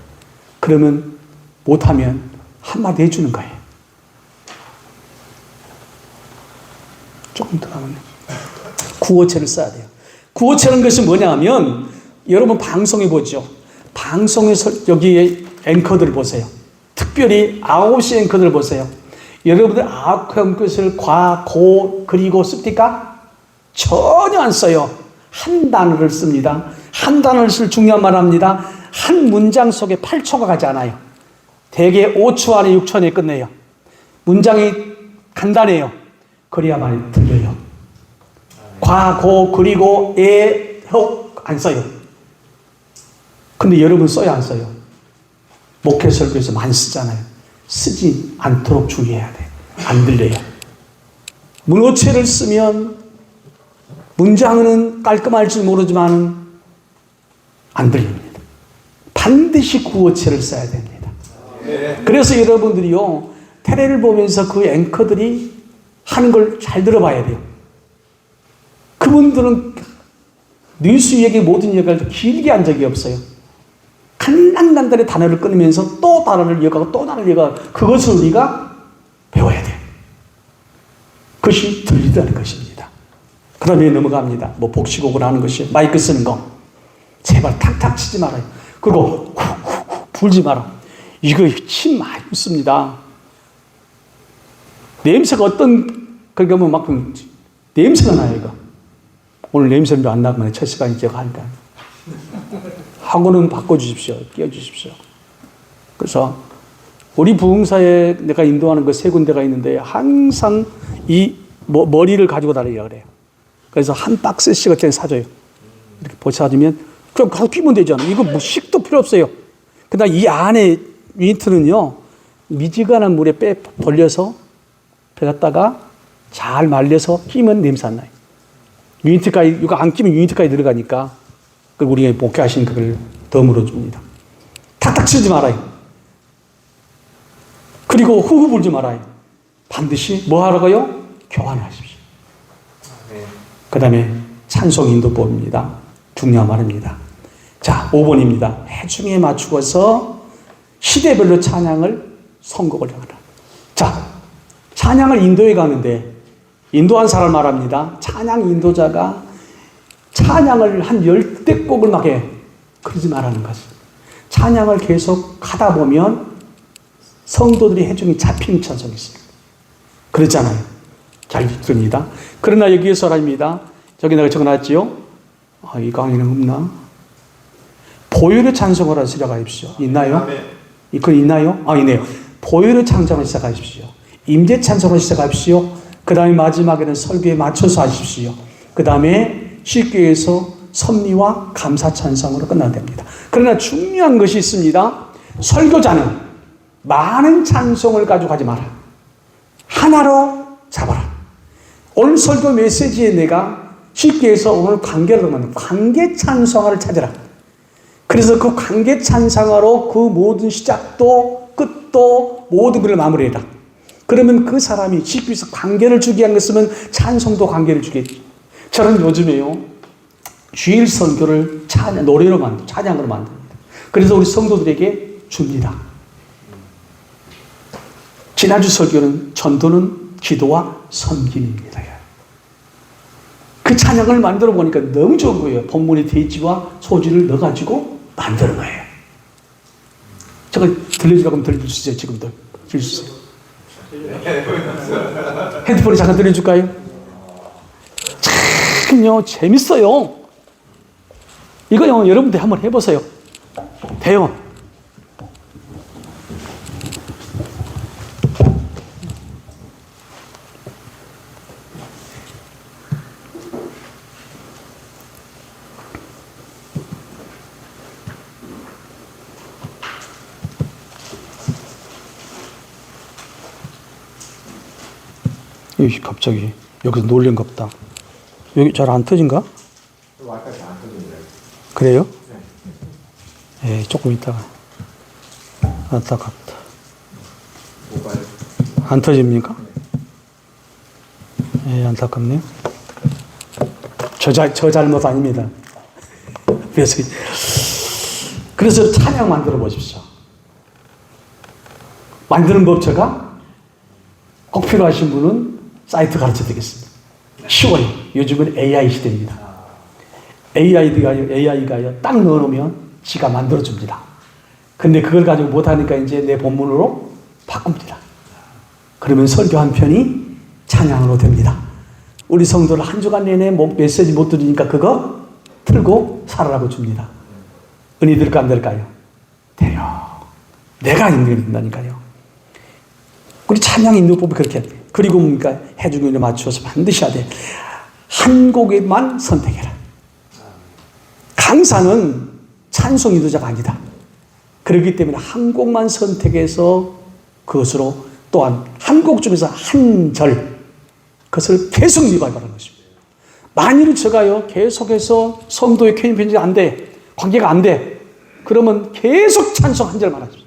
그러면 못하면 한마디 해주는 거예요. 조금 더 가면 구어체를 써야 돼요. 구어체라는 것이 뭐냐 하면 여러분 방송해 보죠. 방송에서 여기에 앵커들 보세요. 특별히 9시 앵커들 보세요. 여러분들 9시 것을 과, 고, 그리고 씁니까? 전혀 안 써요. 한 단어를 씁니다. 한 단어를 쓸 중요한 말 합니다. 한 문장 속에 8초가 가지 않아요. 대개 5초 안에 6초 안에 끝내요. 문장이 간단해요. 그래야만 들려요. 과, 고, 그리고, 에, 혹 안 써요. 근데 여러분 써요, 안 써요? 목회 설교에서 많이 쓰잖아요. 쓰지 않도록 주의해야 돼. 안 들려요. 문어체를 쓰면 문장은 깔끔할지 모르지만 안 들립니다. 반드시 구어체를 써야 됩니다. 그래서 여러분들이요, 테레를 보면서 그 앵커들이 하는 걸 잘 들어봐야 돼요. 그분들은 뉴스 얘기 모든 얘기를 길게 한 적이 없어요. 간단간단히 단어를 끊으면서 또 단어를 이어가고 또 단어를 이어가고 그것을 우리가 배워야 돼요. 그것이 들리다는 것입니다. 그 다음에 넘어갑니다. 복식곡을 하는 것이 마이크 쓰는 거. 제발 탁탁 치지 말아요. 그리고 불지 마라. 이거 침 많이 묻습니다. 냄새가 어떤, 그러니까 뭐 막 냄새가 나요, 이거. 오늘 냄새는 안 나면 첫 시간이 제가 한다. 학원은 바꿔주십시오. 끼워주십시오. 그래서 우리 부흥사에 내가 인도하는 그 세 군데가 있는데 항상 이 머리를 가지고 다니라 그래요. 그래서 한 박스씩 어떻게 사줘요. 이렇게 보셔주면 그럼 가서 끼면 되잖아. 이거 뭐 식도 필요 없어요. 그다음 이 안에 유니트는요, 미지근한 물에 돌려서 배갔다가 잘 말려서 끼면 냄새 안 나요. 유니트까지, 이거 안 끼면 유니트까지 들어가니까 그걸 우리가 목회하신 그걸 더 물어줍니다. 탁탁 치지 말아요. 그리고 후후 불지 말아요. 반드시 뭐 하라고요? 교환하십시오. 그 다음에 찬송 인도법입니다. 중요한 말입니다. 자, 5번입니다. 해중에 맞추어서 시대별로 찬양을 선곡을 하라. 자, 찬양을 인도에 가는데 인도한 사람 말합니다. 찬양 인도자가 찬양을 한 10대 곡을 막 해. 그러지 말라는 거지. 찬양을 계속 하다 보면 성도들이 해중이 잡히는 찬송이 있어요. 그렇잖아요. 잘 들립니다. 그러나 여기에서랍니다. 저기 내가 적어놨지요. 이 강의는 없나? 보혈의 찬송을 시작하십시오. 있나요? 그거 있나요? 있네요. 보혈의 찬송을 시작하십시오. 임재 찬송을 시작하십시오. 그 다음에 마지막에는 설교에 맞춰서 하십시오. 그 다음에 실교에서 섭리와 감사 찬송으로 끝난답니다. 그러나 중요한 것이 있습니다. 설교자는 많은 찬송을 가지고 가지 마라. 하나로 잡아라. 오늘 설교 메시지에 내가 쉽게해서 오늘 관계를 만든 관계 찬송화를 찾으라. 그래서 그 관계 찬송화로 그 모든 시작도 끝도 모든 것을 마무리해라. 그러면 그 사람이 쉽게 해서 관계를 주기 위한 것이면 찬송도 관계를 주겠지. 저는 요즘에요, 주일 설교를 노래로 찬양으로 만듭니다. 그래서 우리 성도들에게 줍니다. 지난주 설교는 전도는 기도와 섬김입니다. 그 찬양을 만들어 보니까 너무 좋은 거예요. 본문의 대지와 소지를 넣어가지고 만드는 거예요. 제가 들려주라고 하면 들려주세요. 지금도 들려주세요. 핸드폰에 잠깐 들려줄까요? 참요, 재밌어요. 이거요, 여러분들 한번 해보세요. 돼요. 여기 갑자기 여기서 놀란 것 같다. 여기 잘 안 터진가? 그래요? 예, 조금 있다가. 안타깝다. 안 터집니까? 예, 안타깝네요. 저 잘못 아닙니다. 그래서 찬양 만들어 보십시오. 만드는 법 제가 꼭 필요하신 분은 사이트 가르쳐 드리겠습니다. 쉬워요. 요즘은 AI 시대입니다. AI가요, 딱 넣어놓으면 지가 만들어줍니다. 근데 그걸 가지고 못하니까 이제 내 본문으로 바꿉니다. 그러면 설교 한 편이 찬양으로 됩니다. 우리 성도를 한 주간 내내 메시지 못 들으니까 그거 틀고 살아라고 줍니다. 은혜 될까 안 될까요? 돼요. 내가 인도해준다니까요. 우리 찬양 인도법이 그렇게 해야 돼. 그리고 뭡니까? 해주기를 맞추어서 반드시 해야 돼. 한 곡에만 선택해라. 강사는 찬송 인도자가 아니다. 그렇기 때문에 한 곡만 선택해서 그것으로 또한 한 곡 중에서 한 절, 그것을 계속 리바이벌하는 것입니다. 만일 제가요, 계속해서 성도의 교인 편집이 안 돼, 관계가 안 돼, 그러면 계속 찬송 한 절만 하죠.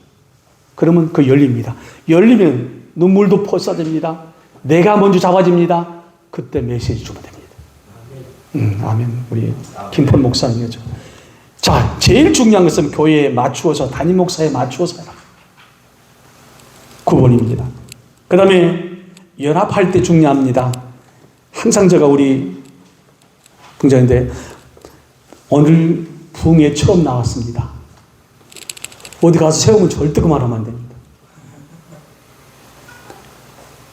그러면 그 열립니다. 열리면 눈물도 퍼싸집니다. 내가 먼저 잡아집니다. 그때 메시지 주면 됩니다. 아멘. 우리 김폰 목사님이죠. 자, 제일 중요한 것은 교회에 맞추어서, 담임 목사에 맞추어서 해라. 9번입니다. 그 다음에 연합할 때 중요합니다. 항상 제가 우리 분자인데 오늘 부흥에 처음 나왔습니다. 어디 가서 세우면 절대 그만하면 안 됩니다.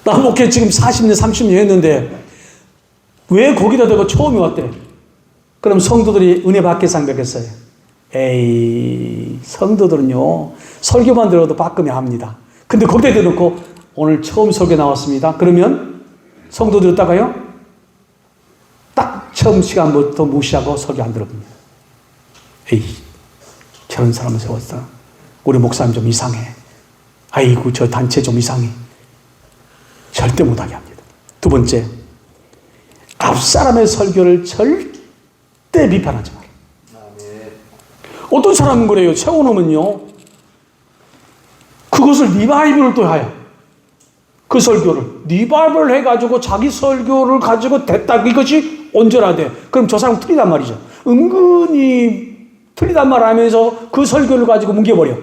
나 목회 지금 40년, 30년 했는데 왜 거기다 대고 처음에 왔대? 그럼 성도들이 은혜 받게 상백했어요. 에이, 성도들은요, 설교만 들어도 빠끔해 합니다. 근데 거기다 대놓고 오늘 처음 설교 나왔습니다. 그러면 성도 들었다가요, 딱 처음 시간부터 무시하고 설교 안 들어봅니다. 에이, 저런 사람을 세웠어. 우리 목사님 좀 이상해. 아이고, 저 단체 좀 이상해. 절대 못하게 합니다. 두 번째, 앞사람의 설교를 절대 비판하지 마라. 어떤 사람은 그래요. 세워놓으면요, 그것을 리바이벌을 또 해요. 그 설교를 리바이벌 해가지고 자기 설교를 가지고 됐다, 이것이 온전하대. 그럼 저 사람 틀리단 말이죠. 은근히 틀리단 말 하면서 그 설교를 가지고 뭉개버려.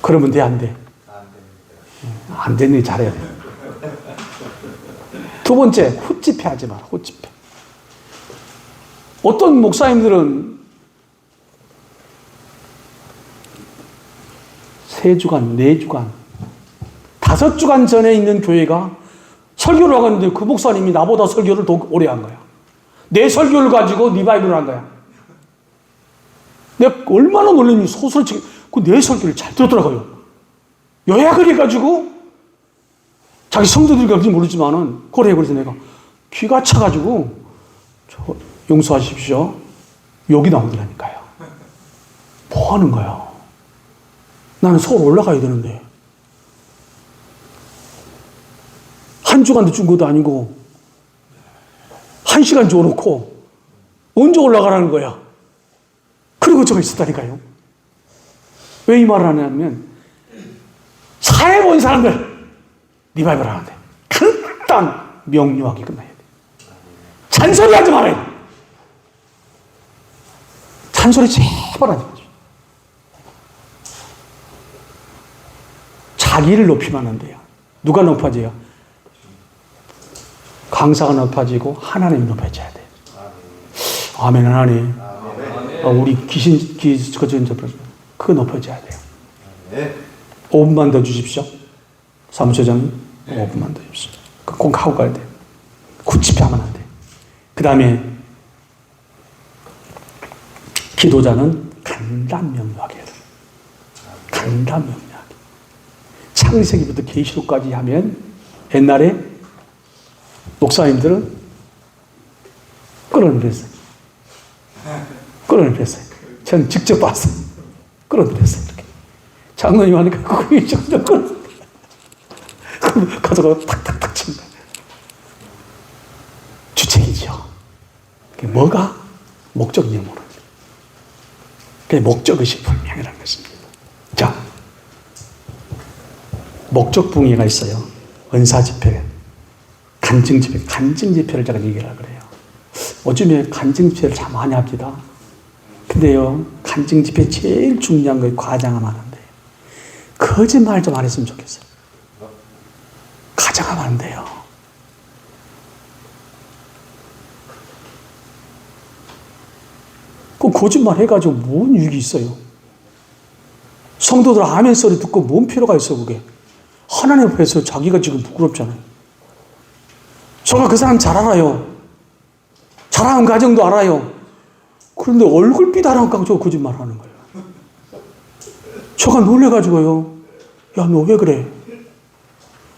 그러면 돼, 안 돼? 안 되니 잘해야 돼. 두 번째, 훗집해 하지 마라. 훗집해. 어떤 목사님들은 3주간, 4주간, 5주간 전에 있는 교회가 설교를 하는데 그 목사님이 나보다 설교를 더 오래 한 거야. 내 설교를 가지고 리바이벌을 한 거야. 내가 얼마나 놀랐니? 소설책, 내 설교를 잘 들었더라고요. 요약을 해가지고 자기 성도들이 그런지 모르지만은, 그래서 내가 귀가 차가지고, 용서하십시오. 욕이 나오더라니까요. 뭐 하는 거야? 나는 서울 올라가야 되는데. 1주간도 준 것도 아니고, 1시간 줘놓고, 언제 올라가라는 거야? 그리고 저가 있었다니까요. 왜 이 말을 하냐면, 사회 본 사람들, 리바이벌 하는데, 간단, 명료하게 끝나야 돼. 잔소리 하지 말아요. 잔소리 제발 하지 마세요. 자기를 높이면 안 돼요. 누가 높아져요? 강사가 높아지고 하나님이 높아져야 돼요. 아멘, 하나님. 우리 그거 높아져야 돼요. 5분만 더 주십시오. 사무처장님, 5분만 더 주십시오. 꼭 하고 가야 돼요. 굿집하면 안 돼요. 그 다음에 기도자는 간단명료하게 해야 돼요. 간단명료하게. 창세기부터 계시록까지 하면 옛날에 목사님들은 끌어내렸어요. 끌어내렸어요. 저는 직접 봤어요. 끌어내렸어요. 이렇게. 장로님 하니까 그거 정도 끌어. 가져가 탁탁탁 치는 거예요. 주책이죠. 뭐가? 목적이냐 모르죠. 목적의식 불명이라는 것입니다. 자, 목적 붕괴가 있어요. 은사 집회, 간증 집회, 간증 집회를 제가 얘기하려고 그래요. 요즘에 간증 집회를 참 많이 합니다. 근데요, 간증 집회 제일 중요한 거예요. 과장하면 안 돼요. 거짓말 좀 안 했으면 좋겠어요. 가장하면 안 돼요. 그 거짓말 해가지고 뭔 유익이 있어요? 성도들 아멘 소리 듣고 뭔 필요가 있어, 그게? 하나님 앞에서 자기가 지금 부끄럽잖아요. 제가 그 사람 잘 알아요. 잘하는 과정도 알아요. 그런데 얼굴빛 하나가 저 거짓말 하는 거예요. 제가 놀래가지고요. 야, 너 왜 그래?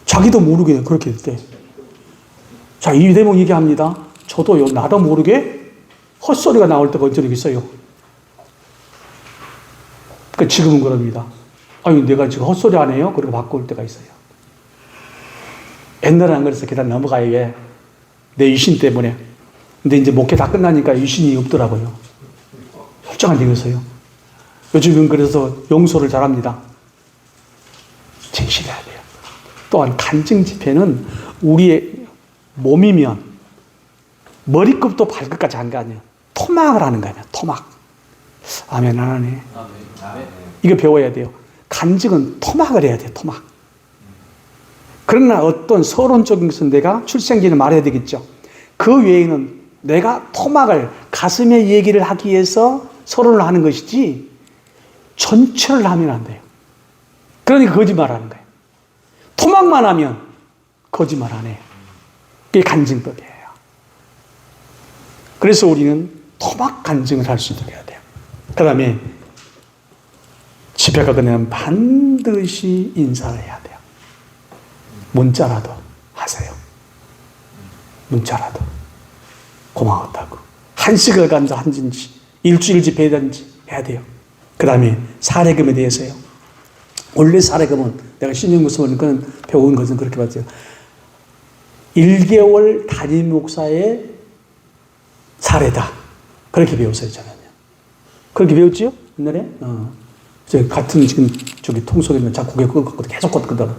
자기도 모르게 그렇게 됐대. 자, 이 대목 얘기합니다. 저도요, 나도 모르게 헛소리가 나올 때가 어쩌고 있어요. 그러니까 지금은 그럽니다. 아니, 내가 지금 헛소리 안 해요? 그리고 바꿀 때가 있어요. 옛날에 안 그래서 계단 넘어가야 해. 내 유신 때문에. 근데 이제 목회 다 끝나니까 유신이 없더라고요. 솔직한 얘기였어요. 요즘은 그래서 용서를 잘합니다. 진실해야 돼요. 또한 간증 집회는 우리의 몸이면 머리끝부터 발끝까지 한 게 아니에요. 토막을 하는 거예요. 토막. 아멘, 하나님. 이거 배워야 돼요. 간증은 토막을 해야 돼요. 토막. 그러나 어떤 서론적인 것은 내가 출생기를 말해야 되겠죠. 그 외에는 내가 토막을 가슴에 얘기를 하기 위해서 서론을 하는 것이지 전체를 하면 안 돼요. 그러니까 거짓말하는 거예요. 토막만 하면 거짓말 안 해요. 이게 간증법이에요. 그래서 우리는 토막 간증을 할 수 있도록 해야 돼요. 그 다음에 집에 가면 반드시 인사를 해야 돼요. 문자라도 하세요. 문자라도 고마웠다고. 한식을 간다 한지 일주일 집회든지 해야 돼요. 그 다음에 사례금에 대해서요. 원래 사례금은 내가 신영구서 배운 것은 그렇게 봤어요. 1개월 담임 목사의 사례다. 그렇게 배웠어요, 저는요. 그렇게 배웠지요? 옛날에? 저 같은 지금 저기 통속에는 작곡에 그거 갖고 계속 걷거든.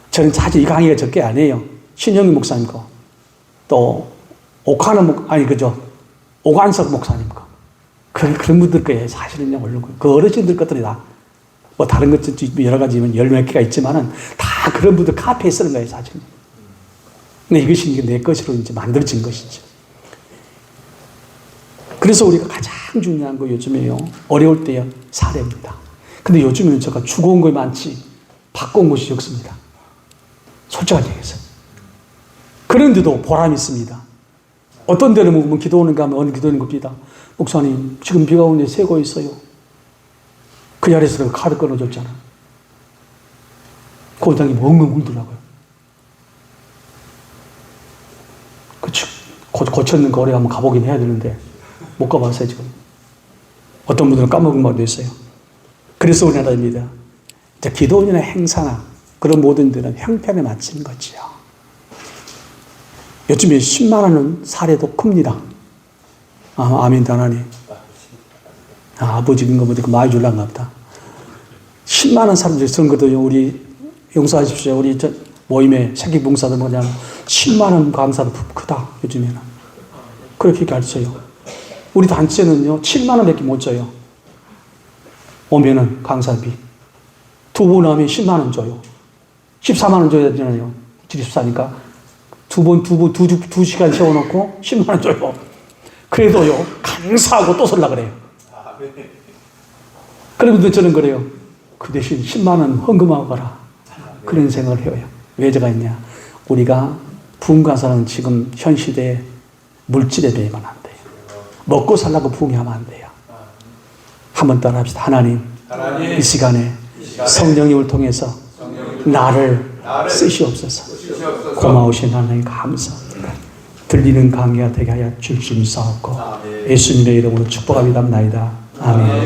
저는 사실 이 강의가 적게 아니에요. 신영희 목사님 거. 또, 오관석 목사님 거. 그런 분들 거예요. 사실은요, 원래. 그 어르신들 것들이다. 뭐 다른 것도 여러 가지 열 몇 개가 있지만은 다 그런 분들 카페에 쓰는 거예요, 사실. 근데 이것이 내 것으로 이제 만들어진 것이죠. 그래서 우리가 가장 중요한 거 요즘에요. 어려울 때요. 사례입니다. 근데 요즘에는 제가 죽어온 것이 많지, 바꿔온 것이 적습니다. 솔직하게 얘기해서. 그런데도 보람이 있습니다. 어떤 데는 뭐 기도하는가 하면 어느 기도하는 겁니다. 목사님, 지금 비가 오는데 새고 있어요. 그 자리에서 칼을 끊어줬잖아. 그 원장이 엉엉 울더라고요. 그치. 고쳤는 거래 한번 가보긴 해야 되는데, 못 가봤어요, 지금. 어떤 분들은 까먹은 말도 있어요. 그래서 우리나라입니다. 이제 기도원이나 행사나 그런 모든 데는 형편에 맞춘 거지요. 요즘에 10만 원은 사례도 큽니다. 아멘, 하나님. 아버지 인거 보니까 많이 줄란가 보다. 10만 원 사람들이 쓰는 것도 우리 용서하십시오. 우리 모임에 새끼봉사도 뭐냐면 10만 원 감사도 크다, 요즘에는. 그렇게 가르쳐요. 우리 단체는요, 7만 원밖에 못 줘요. 오면은 강사비. 두 번 하면 10만 원 줘요. 14만 원 줘야 되잖아요. 지립사니까. 두 시간 세워놓고 10만 원 줘요. 그래도요, 강사하고 또 설라 그래요. 그런데 저는 그래요. 그 대신 10만 원 헌금하고 가라. 그런 생각을 해요. 왜 제가 했냐. 우리가 부흥가사는 지금 현 시대에 물질에 대해만 안 돼요. 먹고 살라고 부흥하면 안 돼요. 한번 따라 합시다. 하나님, 이 시간에 성령님을 통해서 나를 쓰시옵소서. 고마우신 하나님 감사합니다. 들리는 강의가 되게 하여 주시옵소서. 예수님의 이름으로 축복합니다. 아멘.